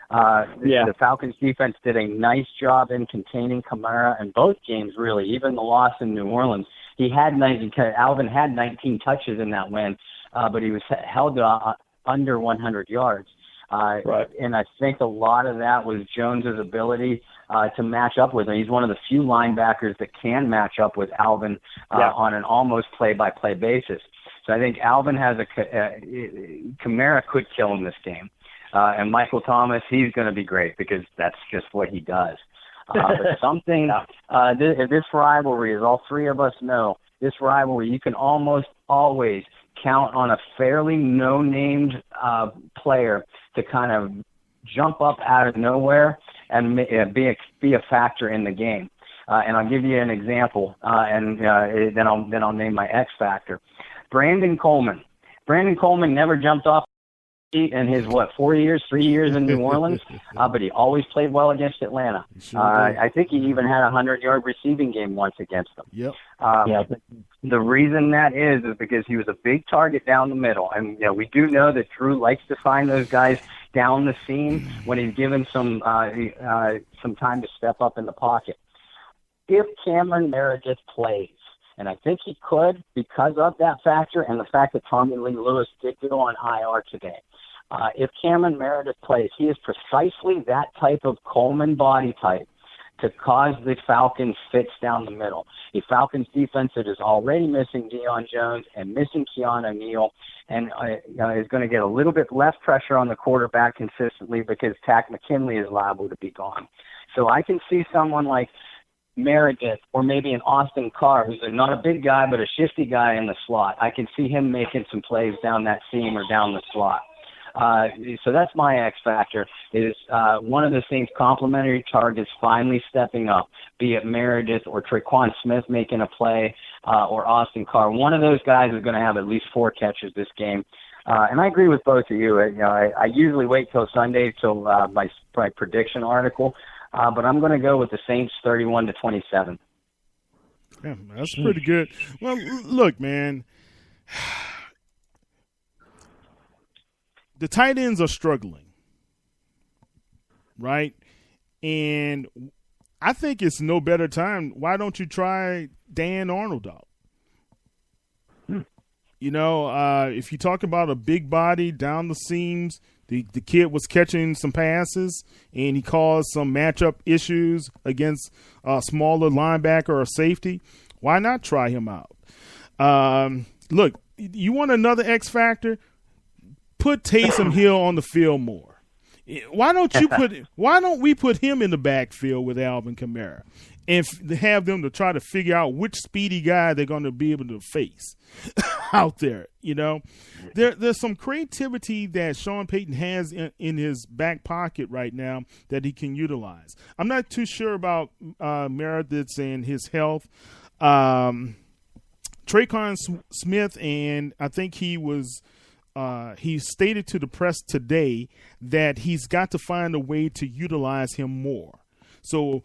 [SPEAKER 5] The Falcons defense did a nice job in containing Kamara in both games, really, even the loss in New Orleans. Alvin had 19 touches in that win, but he was held to under 100 yards.
[SPEAKER 4] Right.
[SPEAKER 5] And I think a lot of that was Jones's ability to match up with him. He's one of the few linebackers that can match up with Alvin on an almost play-by-play basis. So I think Alvin has Kamara could kill him this game. And Michael Thomas, he's going to be great because that's just what he does. But this rivalry, as all three of us know, this rivalry, you can almost always count on a fairly no-named player to kind of jump up out of nowhere and be a factor in the game. And I'll give you an example, and then I'll name my X factor. Brandon Coleman. Brandon Coleman never jumped off in his 3 years in New Orleans, but he always played well against Atlanta. Sure I think he even had a 100-yard receiving game once against them.
[SPEAKER 1] Yep.
[SPEAKER 5] The reason that is because he was a big target down the middle, and we do know that Drew likes to find those guys down the seam when he's given some time to step up in the pocket. If Cameron Meredith plays, and I think he could because of that factor and the fact that Tommy Lee Lewis did go on IR today. If Cameron Meredith plays, he is precisely that type of Coleman body type to cause the Falcons fits down the middle. A Falcons defense that is already missing Deion Jones and missing Keanu Neal, and is going to get a little bit less pressure on the quarterback consistently because Tack McKinley is liable to be gone. So I can see someone like Meredith or maybe an Austin Carr, who's not a big guy but a shifty guy in the slot. I can see him making some plays down that seam or down the slot. So that's my X factor, is one of the things, complementary targets finally stepping up, be it Meredith or Traquan Smith making a play or Austin Carr. One of those guys is going to have at least 4 catches this game. And I agree with both of you. I usually wait till Sunday till my prediction article, but I'm going to go with the Saints 31-27.
[SPEAKER 1] Yeah, that's pretty good. Well, look, man. The tight ends are struggling, right? And I think it's no better time. Why don't you try Dan Arnold out? You know, if you talk about a big body down the seams, the kid was catching some passes and he caused some matchup issues against a smaller linebacker or safety. Why not try him out? Look, you want another X factor? Put Taysom Hill on the field more. Why don't we put him in the backfield with Alvin Kamara and have them to try to figure out which speedy guy they're going to be able to face out there? You know, there's some creativity that Sean Payton has in his back pocket right now that he can utilize. I'm not too sure about Meredith and his health. Traquan Smith, and I think he stated to the press today that he's got to find a way to utilize him more. So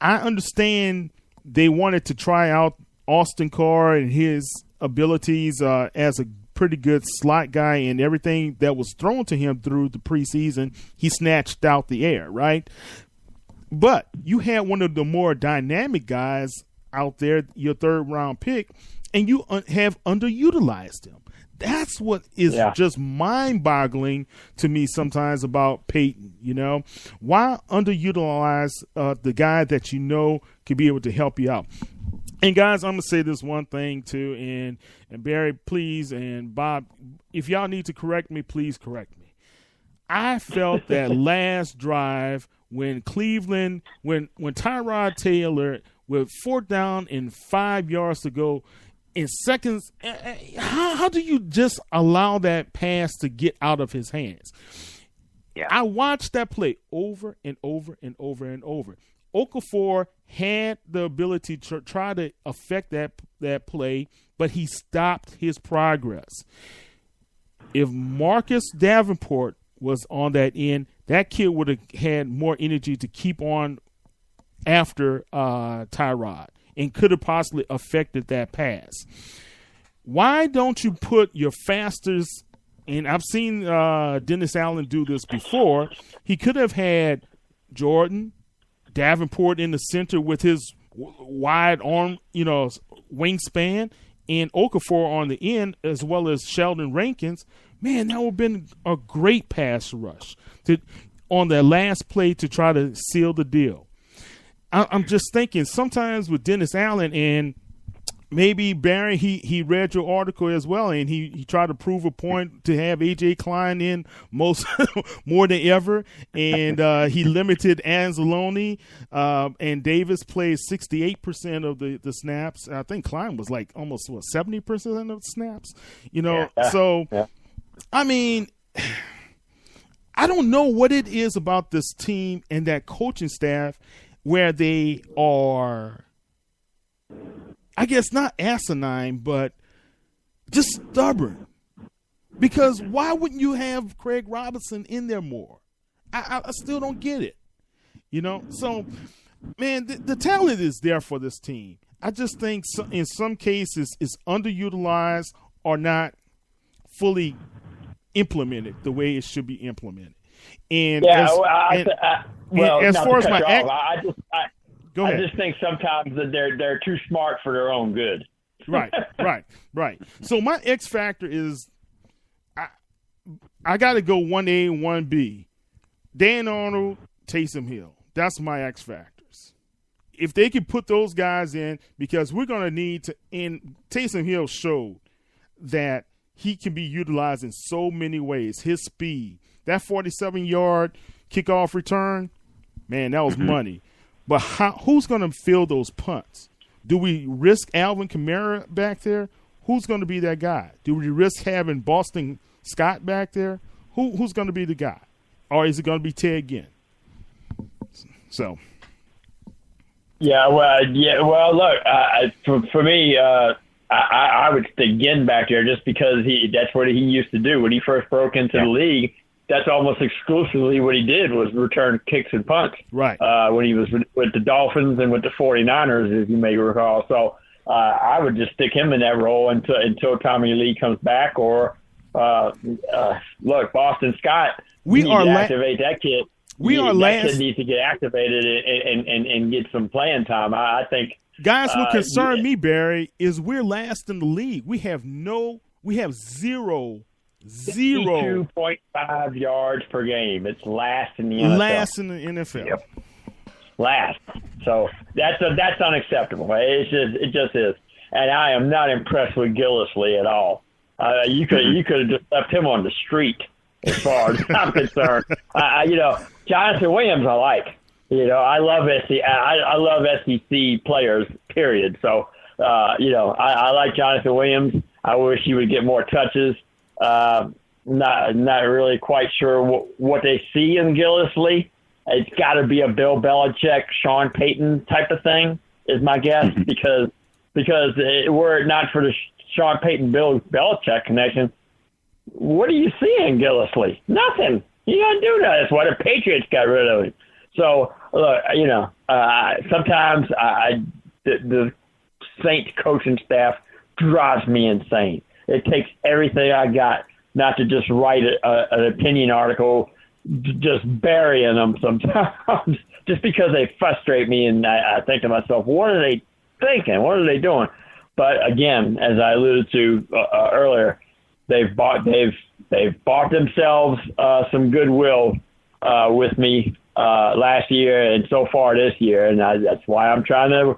[SPEAKER 1] I understand they wanted to try out Austin Carr and his abilities as a pretty good slot guy, and everything that was thrown to him through the preseason, he snatched out the air, right? But you had one of the more dynamic guys out there, your third-round pick, and you have underutilized him. That's what is just mind-boggling to me sometimes about Peyton, you know. Why underutilize the guy that you know could be able to help you out? And, guys, I'm going to say this one thing, too, and Barry, please, and Bob, if y'all need to correct me, please correct me. I felt that last drive when Cleveland, when Tyrod Taylor, with 4th down and 5 yards to go, in seconds, how do you just allow that pass to get out of his hands? Yeah. I watched that play over and over and over and over. Okafor had the ability to try to affect that play, but he stopped his progress. If Marcus Davenport was on that end, that kid would have had more energy to keep on after Tyrod, and could have possibly affected that pass. Why don't you put your fastest, and I've seen Dennis Allen do this before, he could have had Jordan, Davenport in the center with his wide arm, wingspan, and Okafor on the end, as well as Sheldon Rankins. Man, that would have been a great pass rush on that last play to try to seal the deal. I'm just thinking sometimes with Dennis Allen, and maybe Barry, he read your article as well, and he tried to prove a point to have A.J. Klein in more than ever, and he limited Anzalone, and Davis played 68% of the snaps. I think Klein was like almost 70% of the snaps. I mean, I don't know what it is about this team and that coaching staff where they are, I guess not asinine, but just stubborn. Because why wouldn't you have Craig Robinson in there more? I still don't get it. So, man, the talent is there for this team. I just think in some cases it's underutilized or not fully implemented the way it should be implemented. And as far as my
[SPEAKER 4] I just think sometimes that they're too smart for their own good.
[SPEAKER 1] Right. So my X factor is I got to go 1A and 1B. Dan Arnold, Taysom Hill. That's my X factors. if they can put those guys in, because we're going to need to. And Taysom Hill showed that he can be utilized in so many ways. His speed, that 47-yard kickoff return, man, that was money. But who's going to fill those punts? Do we risk Alvin Kamara back there? Who's going to be that guy? Do we risk having Boston Scott back there? Who's going to be the guy? Or is it going to be Ted Ginn? So.
[SPEAKER 4] Yeah, well, look, for me, I would stick Ginn back there just because that's what he used to do. When he first broke into the league, that's almost exclusively what he did was return kicks and punts.
[SPEAKER 1] Right.
[SPEAKER 4] When he was with the Dolphins and with the 49ers, as you may recall. So I would just stick him in that role until Tommy Lee comes back. Or, look, Boston Scott, activate that kid. That kid needs to get activated and get some playing time. I think.
[SPEAKER 1] Guys, what concern me, Barry, is we're last in the league. We have zero
[SPEAKER 4] 2.5 yards per game. It's last in the NFL.
[SPEAKER 1] Last in the NFL.
[SPEAKER 4] Yep. Last. So that's unacceptable. It just is. And I am not impressed with Gillislee at all. You could have just left him on the street as far as I'm concerned. Jonathan Williams I like. I love SEC players, period. So, I like Jonathan Williams. I wish he would get more touches. Not really quite sure what they see in Gillislee. It's got to be a Bill Belichick, Sean Payton type of thing, is my guess, because were it not for the Sean Payton, Bill Belichick connection, what do you see in Gillislee? Nothing. You got to do that. That's why the Patriots got rid of it. So, look, sometimes the Saints coaching staff drives me insane. It takes everything I got not to just write an opinion article, just burying them sometimes, just because they frustrate me. And I think to myself, what are they thinking? What are they doing? But again, as I alluded to earlier, they've bought themselves some goodwill with me last year and so far this year, and that's why I'm trying to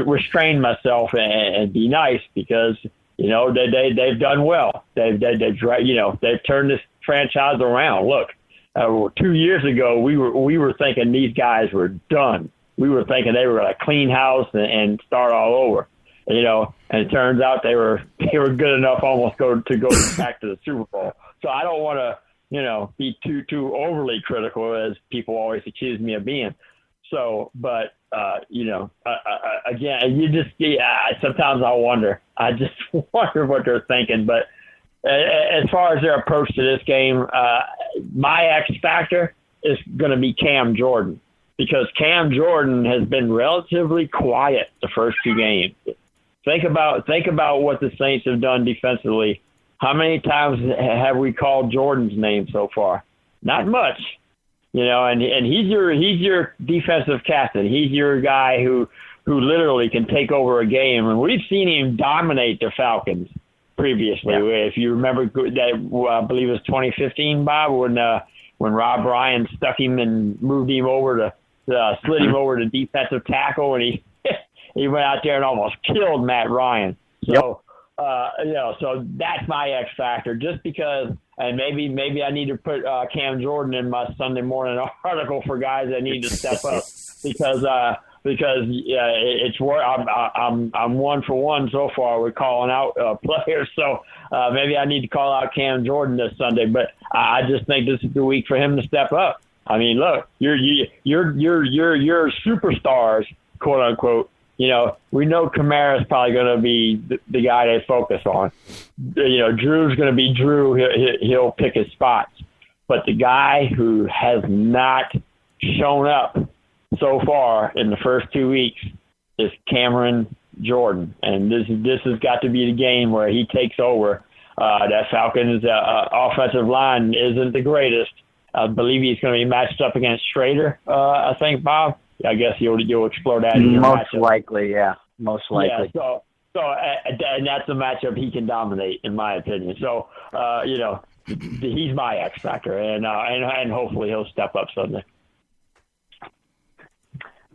[SPEAKER 4] restrain myself and be nice, because they've done well. They've turned this franchise around. Look, 2 years ago we were thinking these guys were done. We were thinking they were going to clean house and start all over. And it turns out they were good enough almost go back to the Super Bowl. So I don't want to be too overly critical, as people always accuse me of being. So, but again, sometimes I wonder. I just wonder what they're thinking. But as far as their approach to this game, my X factor is going to be Cam Jordan, because Cam Jordan has been relatively quiet the first two games. Think about what the Saints have done defensively. How many times have we called Jordan's name so far? Not much. And he's your defensive captain. He's your guy who literally can take over a game. And we've seen him dominate the Falcons previously. Yeah. If you remember that, I believe it was 2015, Bob, when Rob Ryan stuck him and moved him over to slid him over to defensive tackle, and he went out there and almost killed Matt Ryan. So, so that's my X factor, just because, and maybe I need to put Cam Jordan in my Sunday morning article for guys that need to step up, because it's where I'm 1 for 1 so far with calling out players. So maybe I need to call out Cam Jordan this Sunday, but I just think this is the week for him to step up. I mean, look, your superstars, quote unquote. We know Kamara is probably going to be the guy they focus on. Drew's going to be Drew. He'll pick his spots. But the guy who has not shown up so far in the first 2 weeks is Cameron Jordan. And this has got to be the game where he takes over. That Falcons offensive line isn't the greatest. I believe he's going to be matched up against Schrader, I think, Bob. I guess you'll explore that in your
[SPEAKER 5] most
[SPEAKER 4] matchup.
[SPEAKER 5] Likely, yeah. Most likely.
[SPEAKER 4] Yeah, and that's a matchup he can dominate, in my opinion. So, he's my X factor, and hopefully he'll step up Sunday.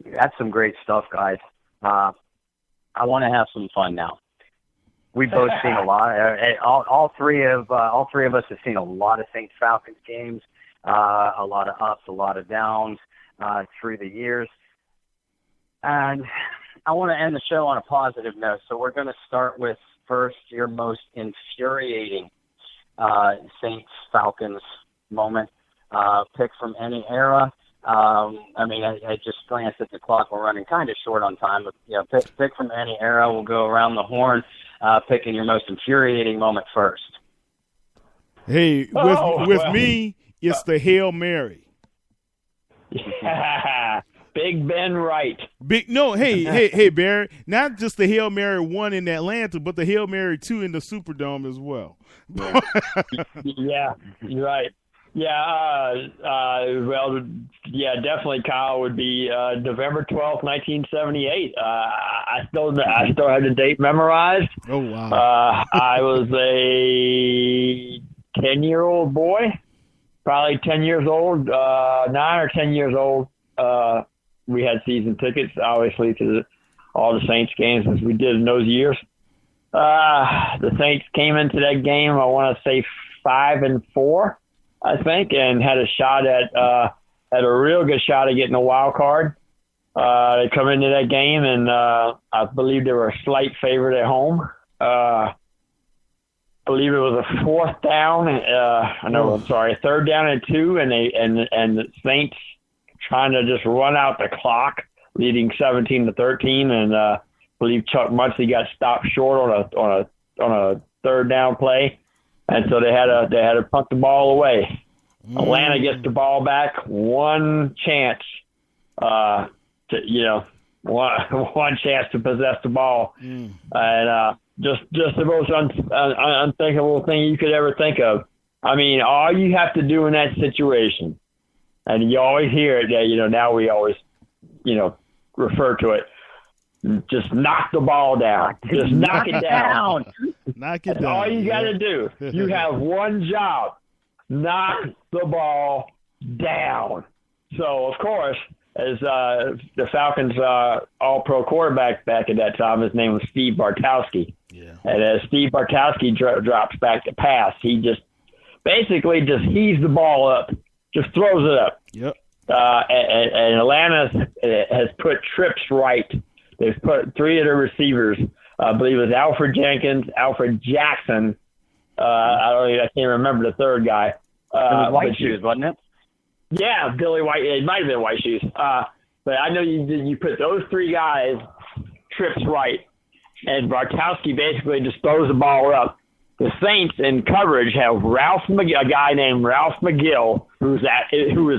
[SPEAKER 3] That's some great stuff, guys. I want to have some fun now. We've both seen a lot. All three of us have seen a lot of Saints Falcons games, a lot of ups, a lot of downs through the years. And I want to end the show on a positive note. So we're going to start with first your most infuriating Saints Falcons moment. Pick from any era. I just glanced at the clock. We're running kind of short on time, but pick from any era. We'll go around the horn, picking your most infuriating moment first.
[SPEAKER 1] Hey, with me, it's the Hail Mary.
[SPEAKER 4] Big Ben Wright.
[SPEAKER 1] Hey, Barry. Not just the Hail Mary 1 in Atlanta, but the Hail Mary 2 in the Superdome as well.
[SPEAKER 4] Yeah, you're right. Yeah, definitely, Kyle, would be November 12th, 1978. I still have the date memorized.
[SPEAKER 1] Oh, wow.
[SPEAKER 4] I was a 10-year-old boy, probably 10 years old, 9 or 10 years old. We had season tickets, obviously, to all the Saints games as we did in those years. The Saints came into that game, I want to say 5-4. I think, and had a real good shot at getting a wild card. They come into that game, and I believe they were a slight favorite at home. I believe it was a third down and 2, and the Saints trying to just run out the clock, leading 17-13, and I believe Chuck Muncie got stopped short on a third down play. And so they had to punt the ball away. Atlanta gets the ball back, one chance one chance to possess the ball, and just the most unthinkable thing you could ever think of. I mean, all you have to do in that situation, and you always hear it. Now we always refer to it. Just knock the ball down. Just knock it down.
[SPEAKER 1] Knock it
[SPEAKER 4] That's
[SPEAKER 1] down.
[SPEAKER 4] all you got to do. You have one job. Knock the ball down. So, of course, as the Falcons all-pro quarterback back at that time, his name was Steve Bartowski.
[SPEAKER 1] Yeah. And
[SPEAKER 4] as Steve Bartowski drops back to pass, he just basically just heaves the ball up, just throws it up.
[SPEAKER 1] Yep.
[SPEAKER 4] And Atlanta has put trips right. They've put 3 of the receivers. I believe it was Alfred Jenkins, Alfred Jackson. I can't remember the third guy.
[SPEAKER 3] It was White Shoes, wasn't it?
[SPEAKER 4] Yeah, Billy White. It might have been White Shoes. But I know you put those 3 guys trips right, and Bartowski basically just throws the ball up. The Saints in coverage have a guy named Ralph McGill, who was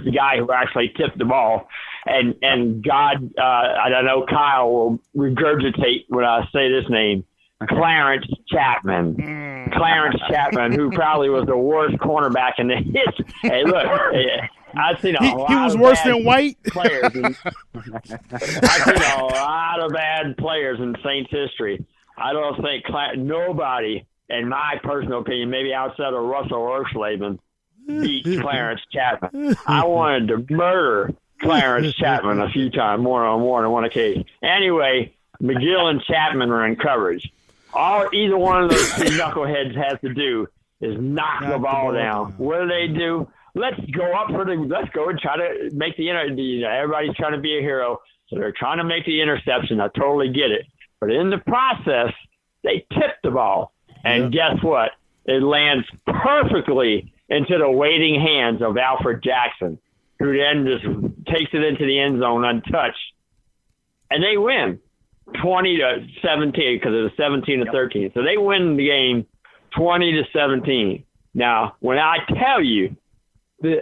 [SPEAKER 4] the guy who actually tipped the ball. And God, I don't know, Kyle will regurgitate when I say this name, Clarence Chapman. Clarence Chapman, who probably was the worst cornerback in the history. Hey, look, I've seen a lot
[SPEAKER 1] he was
[SPEAKER 4] of
[SPEAKER 1] worse
[SPEAKER 4] bad
[SPEAKER 1] than White?
[SPEAKER 4] players. I've seen a lot of bad players in Saints history. I don't think nobody, in my personal opinion, maybe outside of Russell Erschlaven, beat Clarence Chapman. I wanted to murder Clarence Chapman a few times, more than one occasion. Anyway, McGill and Chapman are in coverage. Either one of those 2 knuckleheads has to do is knock the ball down. What do? Let's go and try to make the everybody's trying to be a hero, so they're trying to make the interception. I totally get it. But in the process, they tip the ball. And guess what? It lands perfectly into the waiting hands of Alfred Jackson, who then just takes it into the end zone untouched. And they win 20-17 because it was 17-13. So they win the game 20-17. Now, when I tell you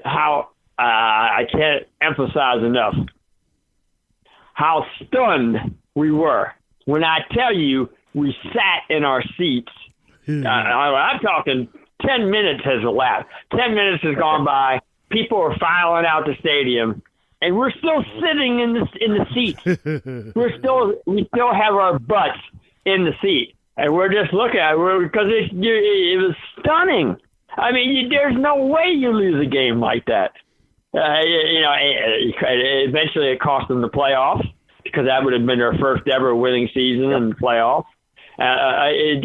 [SPEAKER 4] how I can't emphasize enough how stunned we were. When I tell you we sat in our seats, I'm talking 10 minutes has elapsed. 10 minutes has gone by. People are filing out the stadium, and we're still sitting in the seats. We still have our butts in the seat, and we're just looking at it because it was stunning. I mean, there's no way you lose a game like that. Eventually it cost them the playoffs because that would have been their first ever winning season in the playoffs. It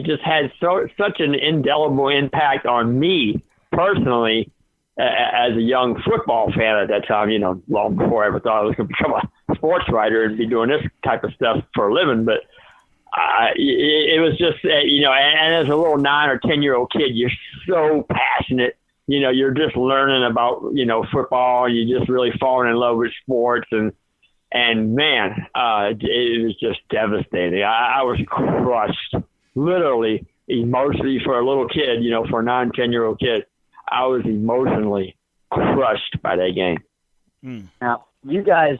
[SPEAKER 4] just had such an indelible impact on me personally as a young football fan at that time, long before I ever thought I was going to become a sports writer and be doing this type of stuff for a living. But it was just, and as a little 9 or 10-year-old kid, you're so passionate. You're just learning about, football. You're just really falling in love with sports. And man, it was just devastating. I was crushed, literally, emotionally for a little kid, for a 9, 10-year-old kid. I was emotionally crushed by that game.
[SPEAKER 5] Now, you guys,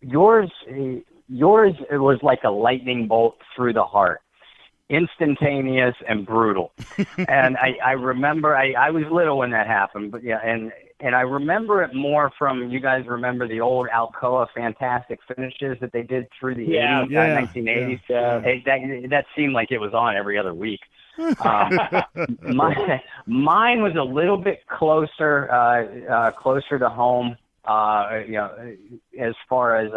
[SPEAKER 5] yours it was like a lightning bolt through the heart, instantaneous and brutal. And I remember, I was little when that happened, but yeah, and I remember it more from, you guys remember the old Alcoa fantastic finishes that they did through the 1980s?
[SPEAKER 4] Yeah.
[SPEAKER 5] That seemed like it was on every other week. Mine was a little bit closer to home. As far as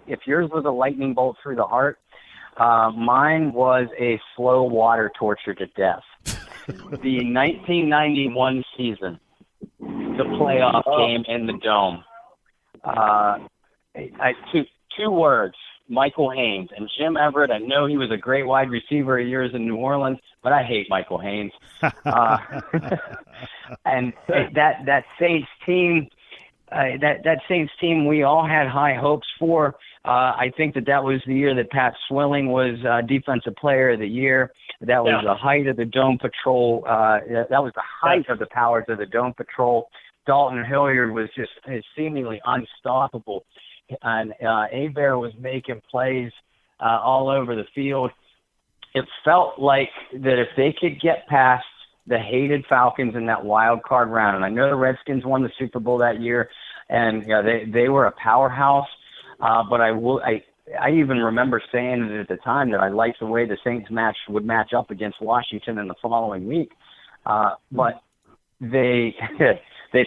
[SPEAKER 5] if yours was a lightning bolt through the heart, mine was a slow water torture to death. The 1991 season, the playoff game in the Dome. Two words. Michael Haynes and Jim Everett. I know he was a great wide receiver of yours in New Orleans, but I hate Michael Haynes. And that Saints team, that Saints team, we all had high hopes for. I think that was the year that Pat Swilling was Defensive Player of the Year. That was the height of the Dome Patrol. That was the height of the powers of the Dome Patrol. Dalton Hilliard was just seemingly unstoppable. And Hebert was making plays all over the field. It felt like that if they could get past the hated Falcons in that wild card round, and I know the Redskins won the Super Bowl that year, and they were a powerhouse. But I even remember saying it at the time that I liked the way the Saints would match up against Washington in the following week. But they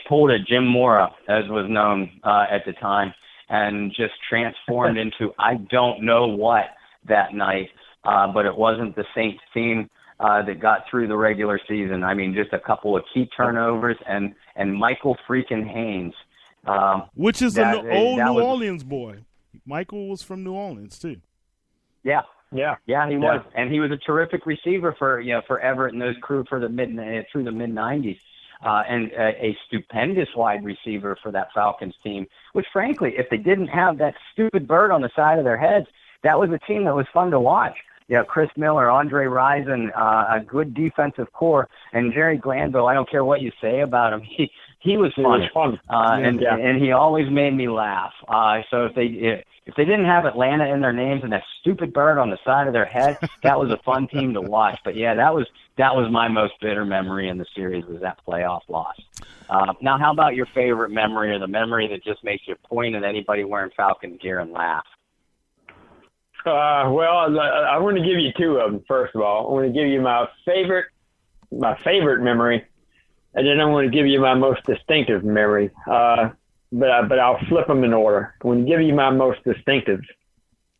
[SPEAKER 5] pulled a Jim Mora, as was known at the time, and just transformed into I don't know what that night. But it wasn't the Saints team that got through the regular season. I mean, just a couple of key turnovers and Michael freaking Haynes.
[SPEAKER 1] Which is an old New Orleans boy. Michael was from New Orleans too.
[SPEAKER 5] Yeah, he was, and he was a terrific receiver for Everett and those crew for through the mid '90s, and a stupendous wide receiver for that Falcons team. Which, frankly, if they didn't have that stupid bird on the side of their heads, that was a team that was fun to watch. Chris Miller, Andre Rison, a good defensive core, and Jerry Glanville. I don't care what you say about him. He was fun. And he always made me laugh. So if they didn't have Atlanta in their names and that stupid bird on the side of their head, that was a fun team to watch. But yeah, that was my most bitter memory in the series, was that playoff loss. Now, how about your favorite memory, or the memory that just makes you point at anybody wearing Falcons gear and laugh?
[SPEAKER 4] Well, I want to give you two of them. First of all, I want to give you my favorite memory, and then I want to give you my most distinctive memory. But I'll flip them in order. I want to give you my most distinctive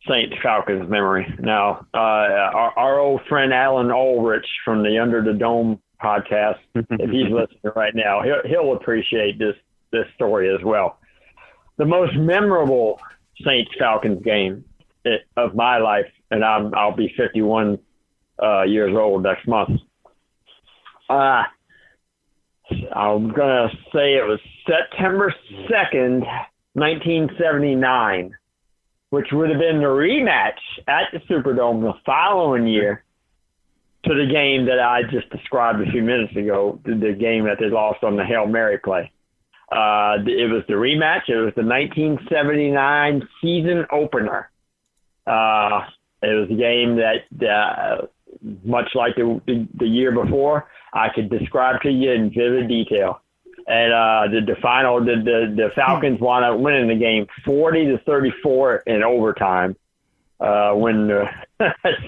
[SPEAKER 4] Saints Falcons memory. Now, our old friend Alan Ulrich from the Under the Dome podcast, if he's listening right now, he'll appreciate this story as well. The most memorable Saints Falcons game of my life, and I'll be 51 years old next month. I'm going to say it was September 2nd, 1979, which would have been the rematch at the Superdome the following year to the game that I just described a few minutes ago, the game that they lost on the Hail Mary play. It was the rematch. It was the 1979 season opener. It was a game that, much like the year before, I could describe to you in vivid detail. And the Falcons wound up winning the game 40-34 in overtime. when the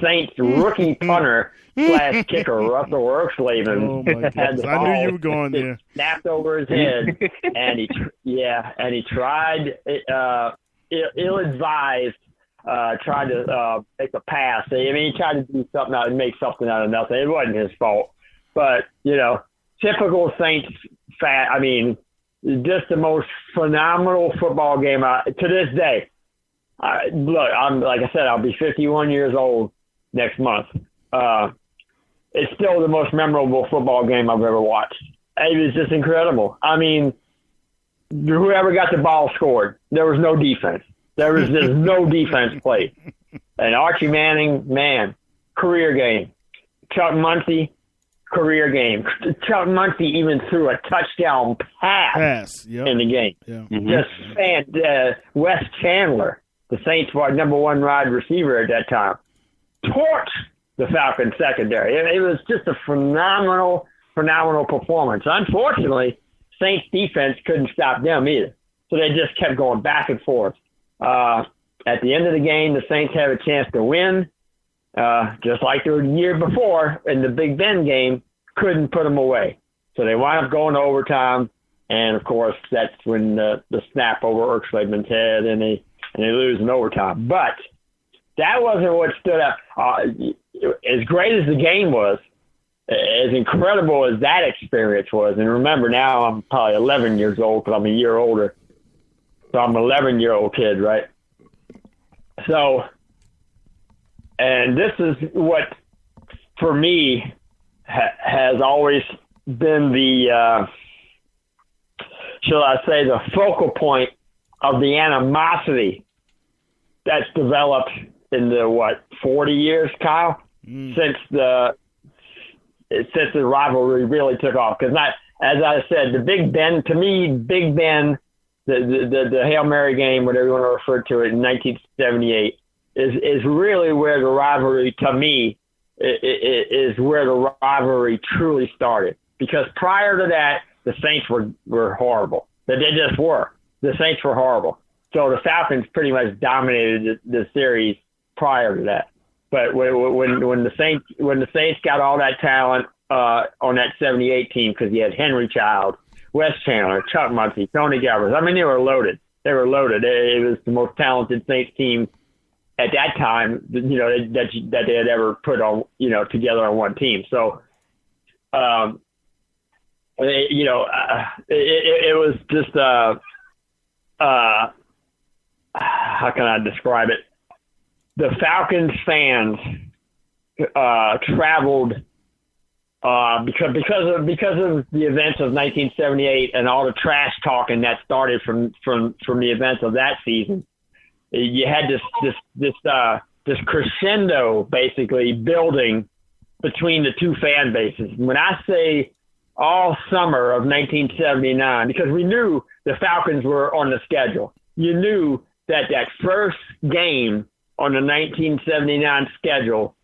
[SPEAKER 4] Saints rookie punter / kicker Russell Erxleben had the ball.
[SPEAKER 1] I knew you were going there.
[SPEAKER 4] Snapped over his head, and he tried ill-advised. Tried to make a pass. I mean, he tried to do something out and make something out of nothing. It wasn't his fault, but typical Saints fan. I mean, just the most phenomenal football game to this day. Look, like I said, I'll be 51 years old next month. It's still the most memorable football game I've ever watched. It was just incredible. I mean, whoever got the ball scored. There was no defense. There was just no defense played. And Archie Manning, man, career game. Chuck Muncie, career game. Chuck Muncie even threw a touchdown pass in the game. Yeah. Just Wes Chandler, the Saints' number one wide receiver at that time, torched the Falcons secondary. It was just a phenomenal performance. Unfortunately, Saints defense couldn't stop them either. So they just kept going back and forth. At the end of the game, the Saints have a chance to win, just like the year before in the Big Ben game, couldn't put them away. So they wind up going to overtime, and, of course, that's when the snap over Erxleben's head, and they lose in overtime. But that wasn't what stood up. As great as the game was, as incredible as that experience was, and remember now I'm probably 11 years old because I'm a year older. So I'm an 11-year-old kid, right? So, and this is what, for me, has always been the, shall I say, the focal point of the animosity that's developed in the, 40 years, Kyle? Since the rivalry really took off. Because, as I said, the Big Ben, to me, Big Ben, the Hail Mary game, whatever you want to refer to it, in 1978, is really where the rivalry, to me, is where the rivalry truly started. Because prior to that, the Saints were horrible. They just were. The Saints were horrible. So the Falcons pretty much dominated the series prior to that. But when the Saints got all that talent on that 78 team, because you had Henry Child, Wes Chandler, Chuck Muncie, Tony Gavers. I mean, they were loaded. It was the most talented Saints team at that time, that they had ever put on, together on one team. So, it was just, how can I describe it? The Falcons fans traveled because of the events of 1978 and all the trash talking that started from the events of that season. You had this crescendo basically building between the two fan bases. When I say all summer of 1979, because we knew the Falcons were on the schedule, you knew that first game on the 1979 schedule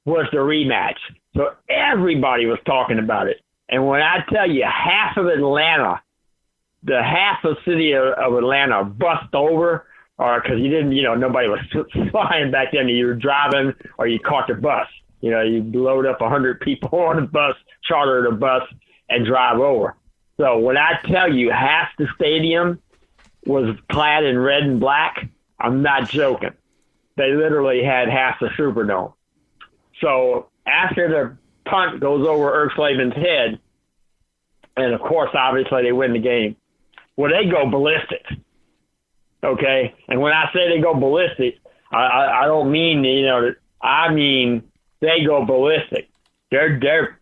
[SPEAKER 4] was the rematch. So everybody was talking about it. And when I tell you half of Atlanta, the city of Atlanta bust over, or because you didn't, nobody was flying back then. You were driving or you caught the bus. You load up 100 people on a bus, charter a bus, and drive over. So when I tell you half the stadium was clad in red and black, I'm not joking. They literally had half the Superdome. So after the punt goes over Erxleben's head, and of course, obviously, they win the game, well, they go ballistic. Okay? And when I say they go ballistic, I don't mean, I mean they go ballistic. They're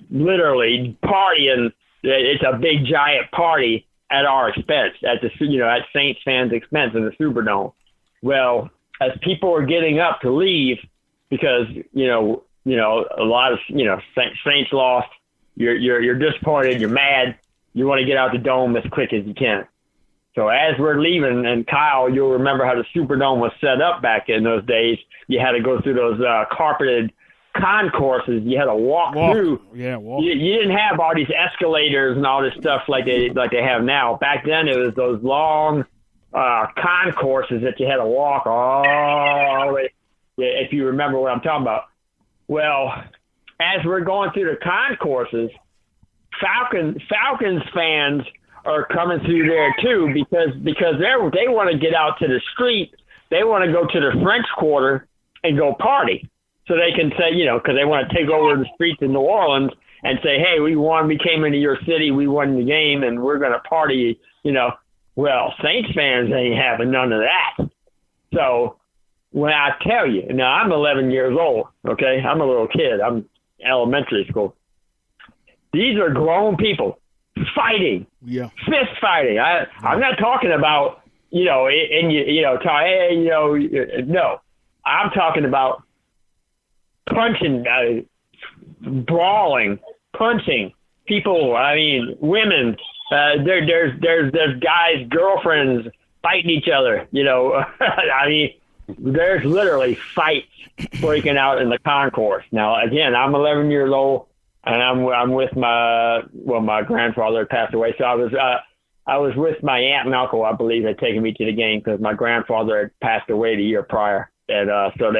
[SPEAKER 4] literally partying. It's a big, giant party at our expense, at Saints fans' expense in the Superdome. Well, as people were getting up to leave, because a lot of Saints lost, you're disappointed, you're mad, you want to get out the dome as quick as you can. So as we're leaving, and Kyle, you'll remember how the Superdome was set up back in those days. You had to go through those carpeted concourses. You had to walk through.
[SPEAKER 1] Yeah, walk.
[SPEAKER 4] You didn't have all these escalators and all this stuff like they have now. Back then, it was those long concourses that you had to walk all the way, if you remember what I'm talking about. Well, as we're going through the concourses, Falcons fans are coming through there too because they want to get out to the street. They want to go to the French Quarter and go party. So they can say, because they want to take over the streets in New Orleans and say, hey, we won. We came into your city. We won the game, and we're going to party, Well, Saints fans ain't having none of that. So when I tell you, now I'm 11 years old, okay? I'm a little kid. I'm elementary school. These are grown people fighting, fist fighting. I'm not talking about, no. I'm talking about punching, brawling, punching people. I mean, women. There's guys' girlfriends fighting each other. I mean, there's literally fights breaking out in the concourse. Now, again, I'm 11 years old, and I'm with my grandfather had passed away, so I was with my aunt and uncle, I believe, had taken me to the game because my grandfather had passed away the year prior, and so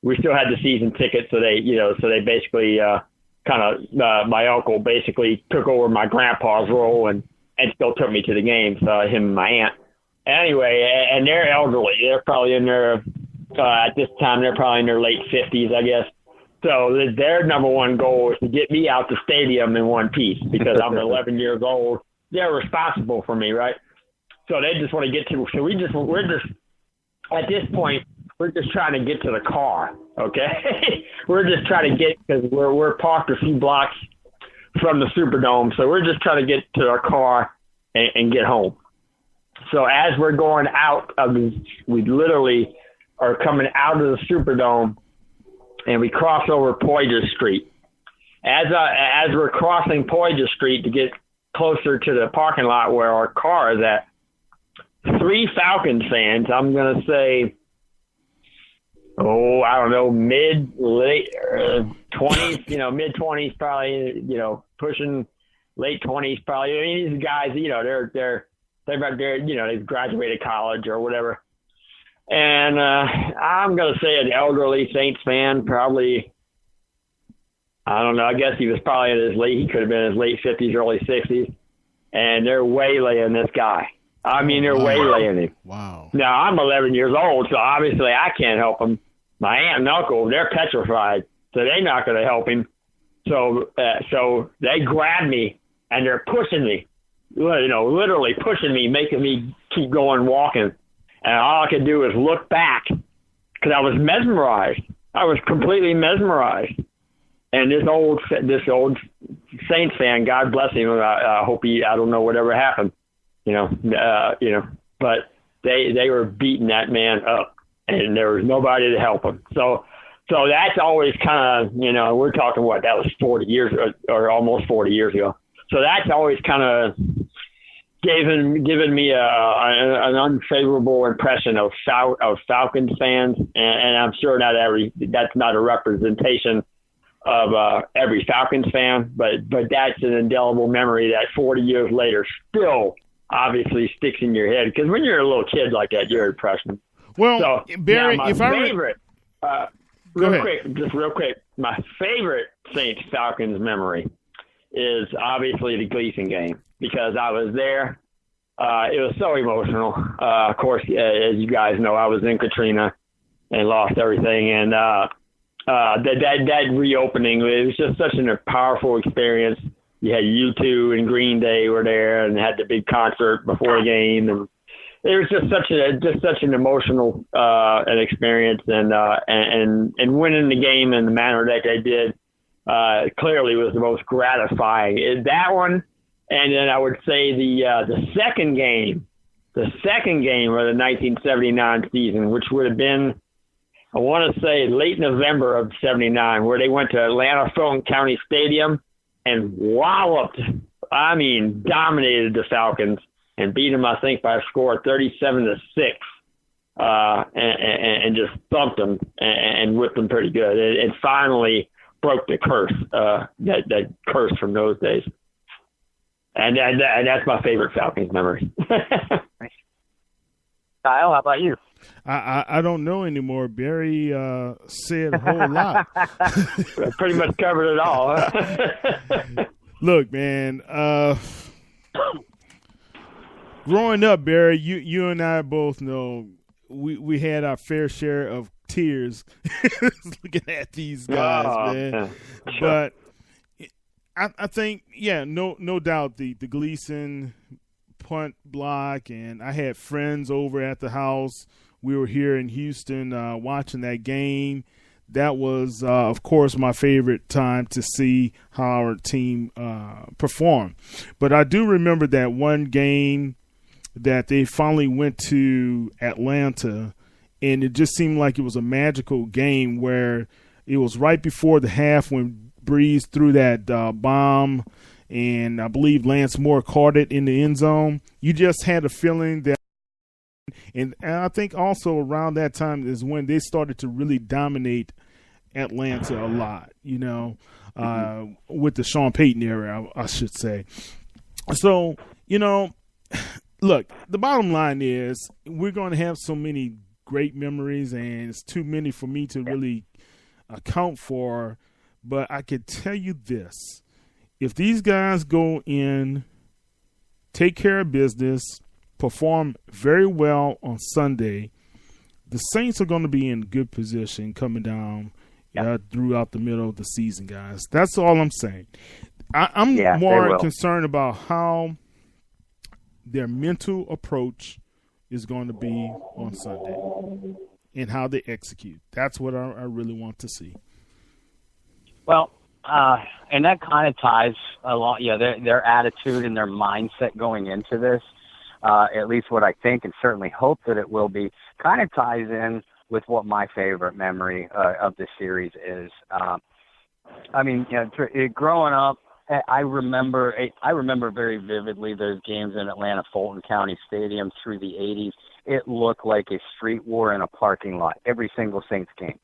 [SPEAKER 4] we still had the season ticket, so they basically my uncle basically took over my grandpa's role and still took me to the games, him and my aunt. Anyway, and they're elderly. They're probably in their at this time they're probably in their late 50s, I guess. So their number one goal is to get me out the stadium in one piece because I'm 11 years old. They're responsible for me, right? So they just want to get to. So we're just at this point we're just trying to get to the car, okay? We're just trying to get because we're parked a few blocks from the Superdome, so we're just trying to get to our car and get home. So as we're going out we literally are coming out of the Superdome, and we cross over Poydras Street. As we're crossing Poydras Street to get closer to the parking lot where our car is at, 3 Falcons fans, I'm going to say, I don't know, mid-late 20s, mid-20s probably, pushing late 20s probably. I mean, these guys, they've graduated college or whatever. And I'm going to say an elderly Saints fan, probably, I don't know, I guess he was probably he could have been in his late 50s, early 60s. And they're waylaying this guy. I mean, they're waylaying him.
[SPEAKER 1] Wow.
[SPEAKER 4] Now, I'm 11 years old, so obviously I can't help him. My aunt and uncle, they're petrified, so they're not going to help him. So they grab me, and they're pushing me, literally pushing me, making me keep going walking. And all I could do is look back because I was mesmerized. I was completely mesmerized. And this old Saints fan, God bless him. I hope I don't know whatever happened, but they were beating that man up, and there was nobody to help him. So that's always kind of, we're talking that was 40 years or almost 40 years ago. So that's always kind of given me an unfavorable impression of Falcons fans, and I'm sure that's not a representation of every Falcons fan, but that's an indelible memory that 40 years later still obviously sticks in your head because when you're a little kid like that, you're impressionable.
[SPEAKER 1] Well,
[SPEAKER 4] so,
[SPEAKER 1] Barry,
[SPEAKER 4] my favorite, real quick, my favorite Saints Falcons memory is obviously the Gleason game because I was there. It was so emotional. Of course, as you guys know, I was in Katrina and lost everything. And that reopening, it was just such a powerful experience. You had U2 and Green Day were there and had the big concert before the game. And it was just such an emotional an experience. And winning the game in the manner that they did clearly was the most gratifying. Is that one? And then I would say the second game of the 1979 season, which would have been, I want to say, late November of 79, where they went to Atlanta Fulton County Stadium and dominated the Falcons and beat them, I think, by a score of 37-6, and just thumped them and whipped them pretty good. And finally broke the curse, that curse from those days. And that's my favorite Falcons memory.
[SPEAKER 5] Kyle, how about you?
[SPEAKER 1] I don't know anymore. Barry said a whole lot.
[SPEAKER 4] Pretty much covered it all. Huh?
[SPEAKER 1] Look, man. Growing up, Barry, you and I both know we had our fair share of tears looking at these guys, man.
[SPEAKER 4] Yeah. Sure.
[SPEAKER 1] But I think, no doubt the Gleason punt block, and I had friends over at the house. We were here in Houston watching that game. That was, of course, my favorite time to see how our team perform. But I do remember that one game that they finally went to Atlanta, and it just seemed like it was a magical game where it was right before the half when Breeze threw that bomb, and I believe Lance Moore caught it in the end zone. You just had a feeling that, and I think also around that time is when they started to really dominate Atlanta a lot, with the Sean Payton era, I should say. So, look, the bottom line is we're going to have so many great memories, and it's too many for me to really account for. But I can tell you this. If these guys go in, take care of business, perform very well on Sunday, the Saints are going to be in good position coming down throughout the middle of the season, guys. That's all I'm saying. I'm more concerned about how their mental approach is going to be on Sunday and how they execute. That's what I really want to see.
[SPEAKER 5] Well, and that kind of ties a lot, their attitude and their mindset going into this, at least what I think and certainly hope that it will be, kind of ties in with what my favorite memory of the series is. Growing up, I remember very vividly those games in Atlanta Fulton County Stadium through the 80s. It looked like a street war in a parking lot, every single Saints game,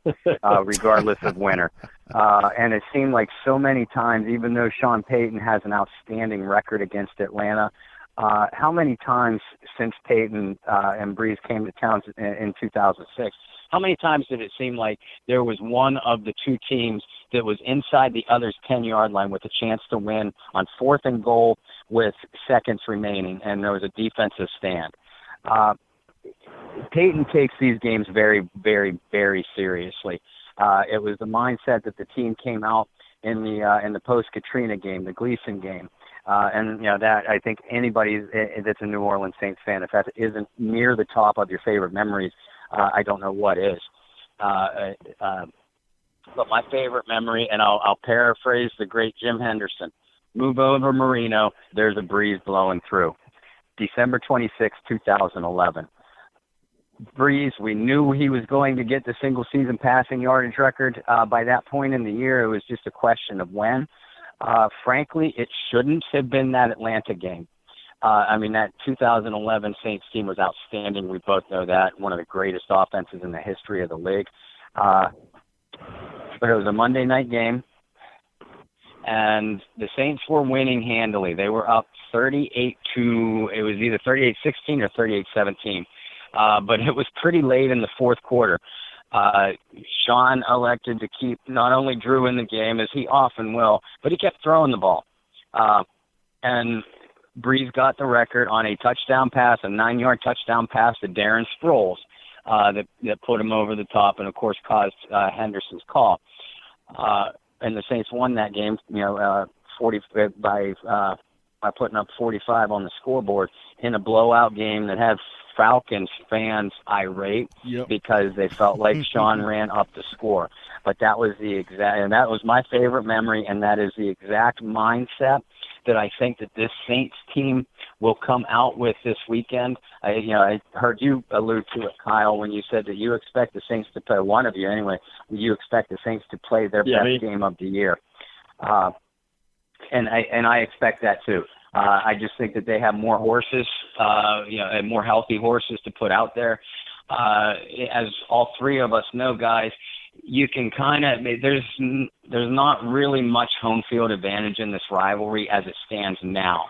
[SPEAKER 5] regardless of winter. And it seemed like so many times, even though Sean Payton has an outstanding record against Atlanta, how many times since Payton and Breeze came to town in 2006, how many times did it seem like there was one of the two teams that was inside the other's 10-yard line with a chance to win on 4th and goal with seconds remaining, and there was a defensive stand? Payton takes these games very, very, very seriously. It was the mindset that the team came out in the post-Katrina game, the Gleason game. That I think anybody that's a New Orleans Saints fan, if that isn't near the top of your favorite memories, I don't know what is. But my favorite memory, and I'll paraphrase the great Jim Henderson, move over Marino, there's a breeze blowing through. December 26, 2011. Breeze, we knew he was going to get the single-season passing yardage record by that point in the year. It was just a question of when. Frankly, it shouldn't have been that Atlanta game. That 2011 Saints team was outstanding. We both know that. One of the greatest offenses in the history of the league. But it was a Monday night game, and the Saints were winning handily. They were up 38 to, it was either 38-16 or 38-17. But it was pretty late in the fourth quarter. Sean elected to keep not only Drew in the game, as he often will, but he kept throwing the ball. And Breeze got the record on a touchdown pass, a 9-yard touchdown pass to Darren Sproles that put him over the top and, of course, caused Henderson's call. And the Saints won that game, by putting up 45 on the scoreboard in a blowout game that had Falcons fans irate because they felt like Sean ran up the score. But that was and that was my favorite memory, and that is the exact mindset that I think that this Saints team will come out with this weekend. I heard you allude to it, Kyle, when you said that you expect the Saints to play, one of you anyway, you expect the Saints to play their best game of the year. And I expect that too. I just think that they have more horses, and more healthy horses to put out there. As all three of us know, guys, you can there's not really much home field advantage in this rivalry as it stands now.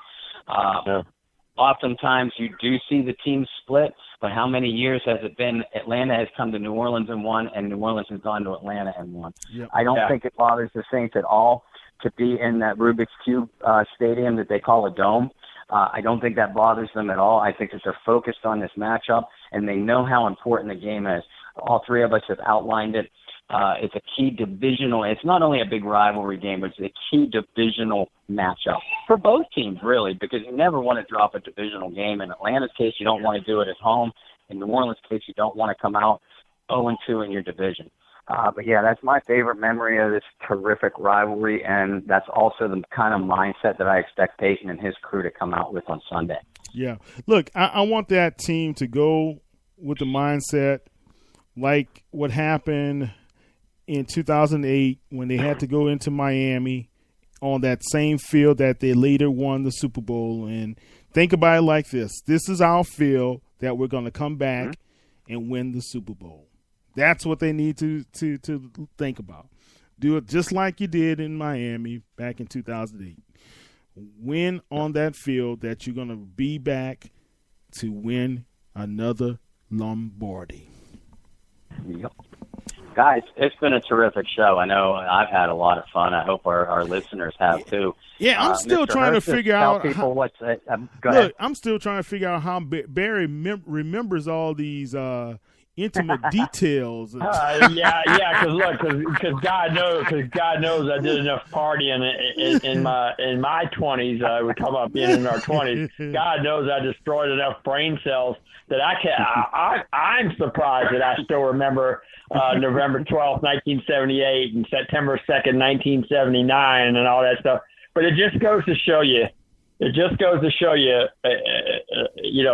[SPEAKER 5] oftentimes you do see the teams split, but how many years has it been Atlanta has come to New Orleans and won, and New Orleans has gone to Atlanta and won?
[SPEAKER 1] Yep.
[SPEAKER 5] I don't think it bothers the Saints at all to be in that Rubik's Cube stadium that they call a dome. I don't think that bothers them at all. I think that they're focused on this matchup, and they know how important the game is. All three of us have outlined it. It's a key divisional. It's not only a big rivalry game, but it's a key divisional matchup for both teams, really, because you never want to drop a divisional game. In Atlanta's case, you don't want to do it at home. In New Orleans' case, you don't want to come out 0-2 in your division. But, yeah, that's my favorite memory of this terrific rivalry, and that's also the kind of mindset that I expect Peyton and his crew to come out with on Sunday.
[SPEAKER 1] Yeah. Look, I want that team to go with the mindset like what happened in 2008 when they had to go into Miami on that same field that they later won the Super Bowl. And think about it like this. This is our field that we're going to come back and win the Super Bowl. That's what they need to think about. Do it just like you did in Miami back in 2008. Win on that field that you're going to be back to win another Lombardi.
[SPEAKER 5] Yep. Guys, it's been a terrific show. I know I've had a lot of fun. I hope our listeners have too.
[SPEAKER 1] Yeah, I'm still trying to figure out.
[SPEAKER 5] People what's go
[SPEAKER 1] look,
[SPEAKER 5] ahead.
[SPEAKER 1] I'm still trying to figure out how Barry remembers all these intimate details.
[SPEAKER 4] Because God knows I did enough partying in my 20s. We're talking about being in our 20s. God knows I destroyed enough brain cells that I'm surprised that I still remember November 12th, 1978 and September 2nd, 1979 and all that stuff. But it just goes to show you,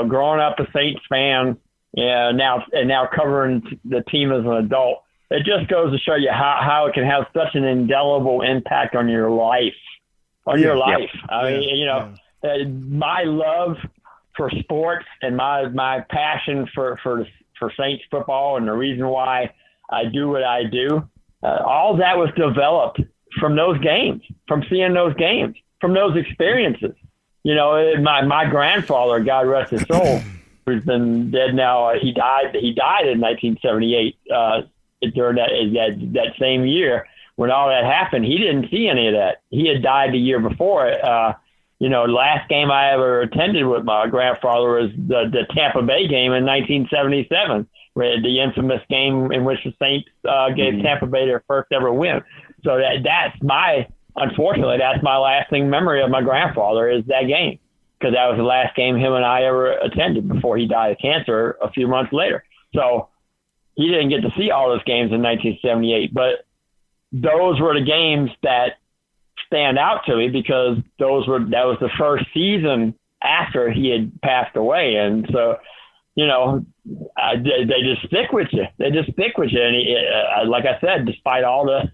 [SPEAKER 4] growing up a Saints fan, now covering the team as an adult, it just goes to show you how it can have such an indelible impact on your life. I mean, my love for sports and my passion for Saints football and the reason why I do what I do, all that was developed from those games, from seeing those games, from those experiences. You know, my grandfather, God rest his soul, who's been dead now, he died in 1978 during that same year when all that happened. He didn't see any of that. He had died the year before. Last game I ever attended with my grandfather was the Tampa Bay game in 1977, the infamous game in which the Saints gave Tampa Bay their first ever win. So unfortunately, that's my lasting memory of my grandfather is that game, because that was the last game him and I ever attended before he died of cancer a few months later. So he didn't get to see all those games in 1978, but those were the games that stand out to me because that was the first season after he had passed away. And so, they just stick with you. And like I said, despite all the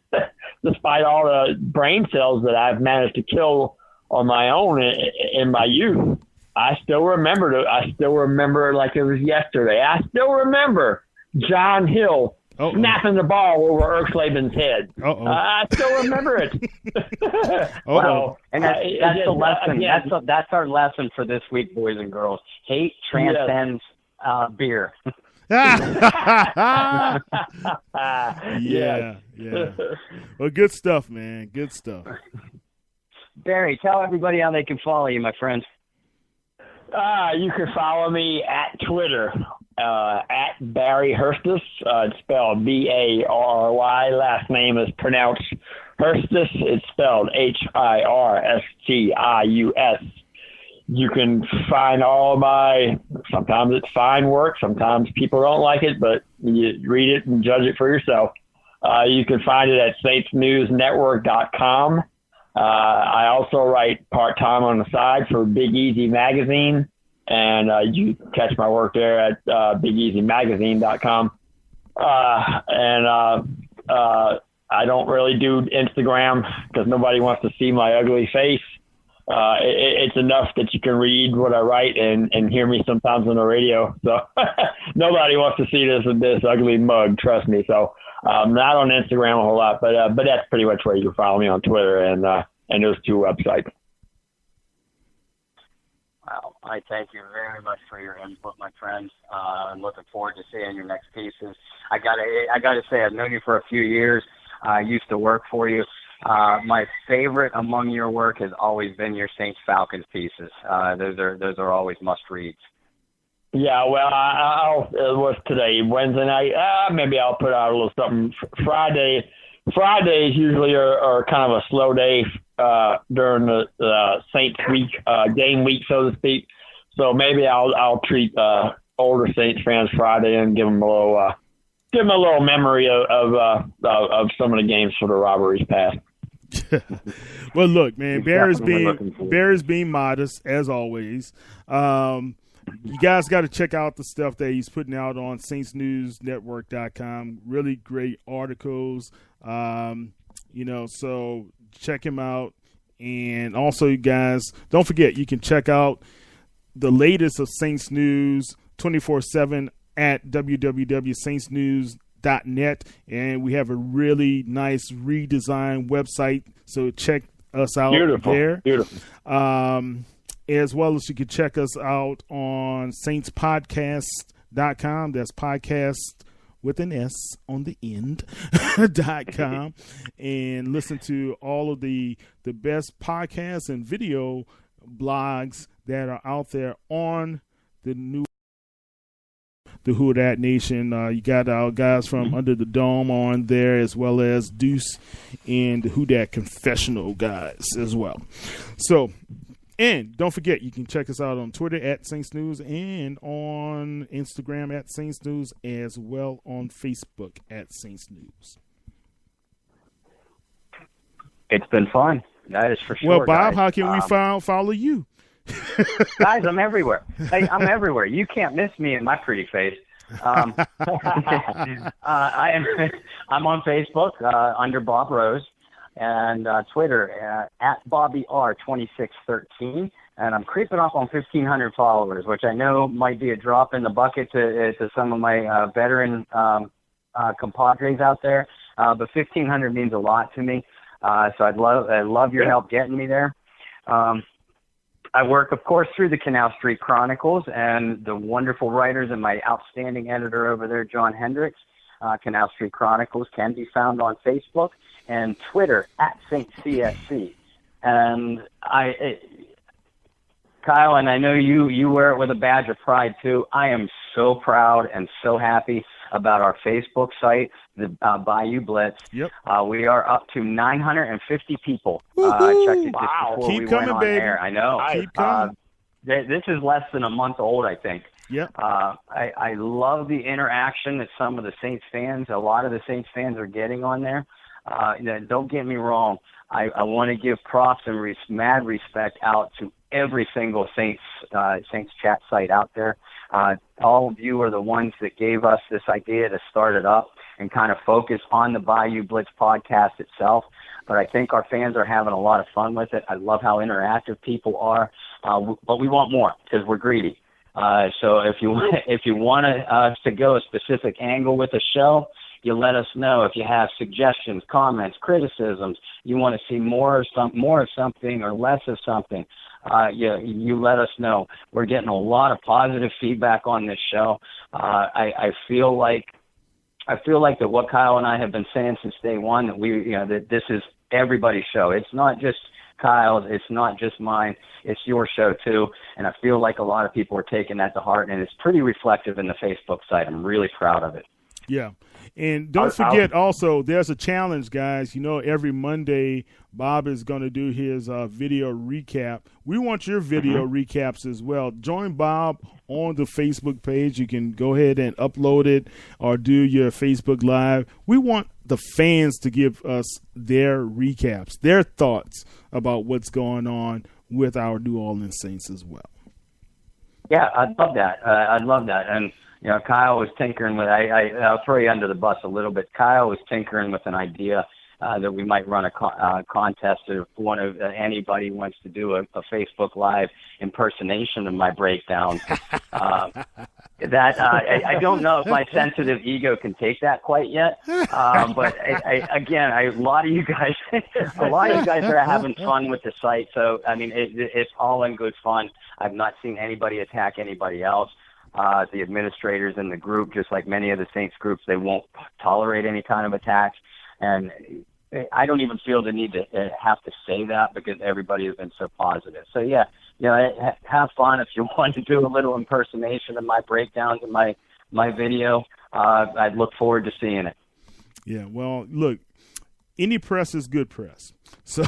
[SPEAKER 4] brain cells that I've managed to kill on my own in my youth, I still remember like it was yesterday. I still remember John Hill snapping the ball over Erxlaben's head. I still remember it.
[SPEAKER 5] Wow. And that's the lesson. That's our lesson for this week, boys and girls. Hate transcends beer.
[SPEAKER 1] Yeah. Well, good stuff, man. Good stuff.
[SPEAKER 5] Barry, tell everybody how they can follow you, my friend.
[SPEAKER 4] You can follow me at Twitter, at Barry Hurstis. It's spelled B-A-R-R-Y. Last name is pronounced Hurstis. It's spelled Hirstis. You can find all sometimes it's fine work, sometimes people don't like it, but you read it and judge it for yourself. You can find it at saintsnewsnetwork.com. I also write part-time on the side for Big Easy Magazine, and you can catch my work there at bigeasymagazine.com. I don't really do Instagram because nobody wants to see my ugly face. It's enough that you can read what I write and hear me sometimes on the radio. So nobody wants to see this ugly mug, trust me. So not on Instagram a whole lot, but that's pretty much where you can follow me on Twitter and those two websites.
[SPEAKER 5] Wow.
[SPEAKER 3] I thank you very much for your input, my friend. I'm looking forward to seeing your next pieces. I gotta say, I've known you for a few years. I used to work for you. My favorite among your work has always been your Saints Falcons pieces. Those are always must reads.
[SPEAKER 4] Yeah, well, what's today? Wednesday night? Maybe I'll put out a little something. Fridays usually are kind of a slow day during the Saints week, game week, so to speak. So maybe I'll treat older Saints fans Friday and give them a little memory of some of the games for the robberies past.
[SPEAKER 1] Well, look, man, Bears being modest as always. You guys got to check out the stuff that he's putting out on SaintsNewsNetwork.com. Really great articles. So check him out. And also, you guys, don't forget, you can check out the latest of Saints News 24/7 at www.saintsnews.net. And we have a really nice redesigned website, so check us out there.
[SPEAKER 4] Beautiful.
[SPEAKER 1] As well as you can check us out on saintspodcast.com. That's podcast with an S on the end, .com, and listen to all of the best podcasts and video blogs that are out there on the Who Dat Nation. You got our guys from Under the Dome on there, as well as Deuce and the Who Dat Confessional guys as well. So, and don't forget, you can check us out on Twitter at Saints News and on Instagram at Saints News, as well on Facebook at Saints News.
[SPEAKER 5] It's been fun. That is for sure.
[SPEAKER 1] Well, Bob,
[SPEAKER 5] guys.
[SPEAKER 1] how can we follow you?
[SPEAKER 5] Guys, I'm everywhere. I'm everywhere. You can't miss me and my pretty face. I'm on Facebook under Bob Rose, and Twitter at BobbyR2613, and I'm creeping up on 1,500 followers, which I know might be a drop in the bucket to some of my veteran compadres out there, but 1,500 means a lot to me. So I'd love your help getting me there. I work, of course, through the Canal Street Chronicles and the wonderful writers and my outstanding editor over there, John Hendricks. Canal Street Chronicles can be found on Facebook and Twitter at SaintCSC. And Kyle, and I know you wear it with a badge of pride too. I am so proud and so happy about our Facebook site, the Bayou Blitz.
[SPEAKER 1] Yep.
[SPEAKER 5] We are up to 950 people. I checked it just before
[SPEAKER 1] Keep
[SPEAKER 5] we
[SPEAKER 1] coming,
[SPEAKER 5] went on
[SPEAKER 1] baby.
[SPEAKER 5] air. I know.
[SPEAKER 1] Keep coming.
[SPEAKER 5] This is less than a month old, I think.
[SPEAKER 1] Yep.
[SPEAKER 5] I love the interaction that some of the Saints fans, a lot of the Saints fans are getting on there. Don't get me wrong. I want to give props and mad respect out to every single Saints chat site out there. All of you are the ones that gave us this idea to start it up and kind of focus on the Bayou Blitz podcast itself. But I think our fans are having a lot of fun with it. I love how interactive people are, but we want more because we're greedy. So if you want us to go a specific angle with the show, you let us know. If you have suggestions, comments, criticisms, you want to see more of something or less of something, you let us know. We're getting a lot of positive feedback on this show. I feel like that what Kyle and I have been saying since day one, that this is everybody's show. It's not just Kyle's, it's not just mine, it's your show too. And I feel like a lot of people are taking that to heart, and it's pretty reflective in the Facebook site. I'm really proud of it.
[SPEAKER 1] Yeah. And don't forget also, there's a challenge, guys. Every Monday, Bob is going to do his video recap. We want your video recaps as well. Join Bob on the Facebook page. You can go ahead and upload it or do your Facebook Live. We want the fans to give us their recaps, their thoughts about what's going on with our New Orleans Saints as well.
[SPEAKER 5] Yeah, I'd love that. And Kyle was tinkering with. I'll throw you under the bus a little bit. Kyle was tinkering with an idea
[SPEAKER 3] that we might run a contest if anybody wants to do a Facebook Live impersonation of my breakdowns. I don't know if my sensitive ego can take that quite yet. But a lot of you guys are having fun with the site. So, I mean, it's all in good fun. I've not seen anybody attack anybody else. The administrators in the group, just like many of the Saints groups, they won't tolerate any kind of attacks. And I don't even feel the need to have to say that because everybody has been so positive. So, yeah, have fun. If you want to do a little impersonation of my breakdowns in my video, I'd look forward to seeing it.
[SPEAKER 1] Yeah, well, look, any press is good press. So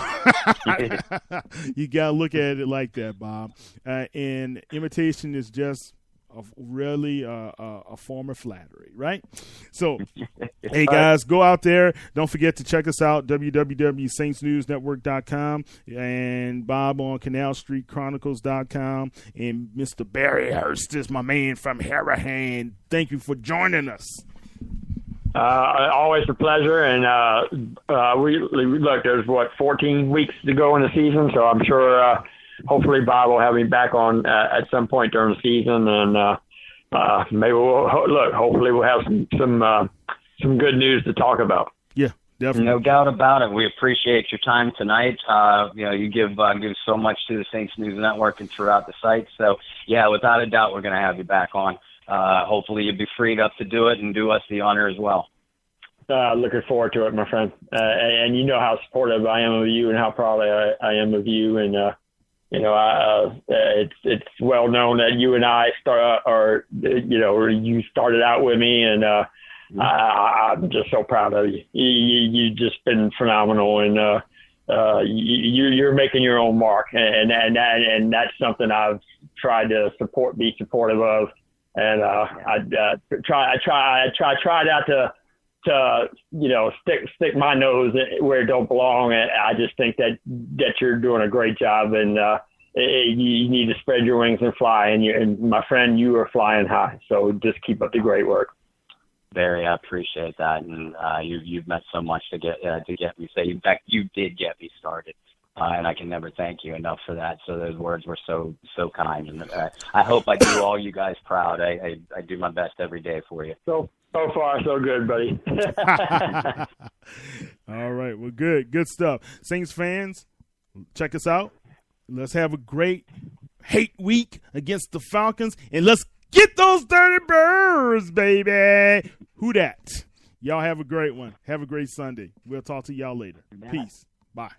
[SPEAKER 1] you got to look at it like that, Bob. And imitation is just really a form of flattery, right? So, hey, guys, go out there. Don't forget to check us out, www.saintsnewsnetwork.com, and Bob on CanalStreetChronicles.com, and Mr. Barry Hurst is my man from Harahan. Thank you for joining us.
[SPEAKER 4] Always a pleasure, and there's 14 weeks to go in the season, so I'm sure hopefully Bob will have me back on at some point during the season, and maybe hopefully we'll have some good news to talk about.
[SPEAKER 1] Yeah, definitely.
[SPEAKER 3] No doubt about it. We appreciate your time tonight. You give so much to the Saints News Network and throughout the site. So, yeah, without a doubt, we're going to have you back on. Hopefully you'll be freed up to do it and do us the honor as well.
[SPEAKER 4] Looking forward to it, my friend. And you know how supportive I am of you and how proud I am of you. And, it's well known that you and I you started out with me, and I'm just so proud of you. You've just been phenomenal, and you're making your own mark, and that's something I've tried to be supportive of, and I try not to stick my nose where it don't belong. And I just think that you're doing a great job, and you need to spread your wings and fly. And my friend, you are flying high. So just keep up the great work.
[SPEAKER 3] Barry, I appreciate that, and you've meant so much to get me started. In fact, you did get me started, and I can never thank you enough for that. So those words were so kind, and I hope I do all you guys proud. I do my best every day for you.
[SPEAKER 4] So far, so good, buddy.
[SPEAKER 1] All right, well, good stuff. Saints fans, check us out. Let's have a great hate week against the Falcons, and let's get those dirty birds, baby. Who dat? Y'all have a great one. Have a great Sunday. We'll talk to y'all later. Peace. Bye.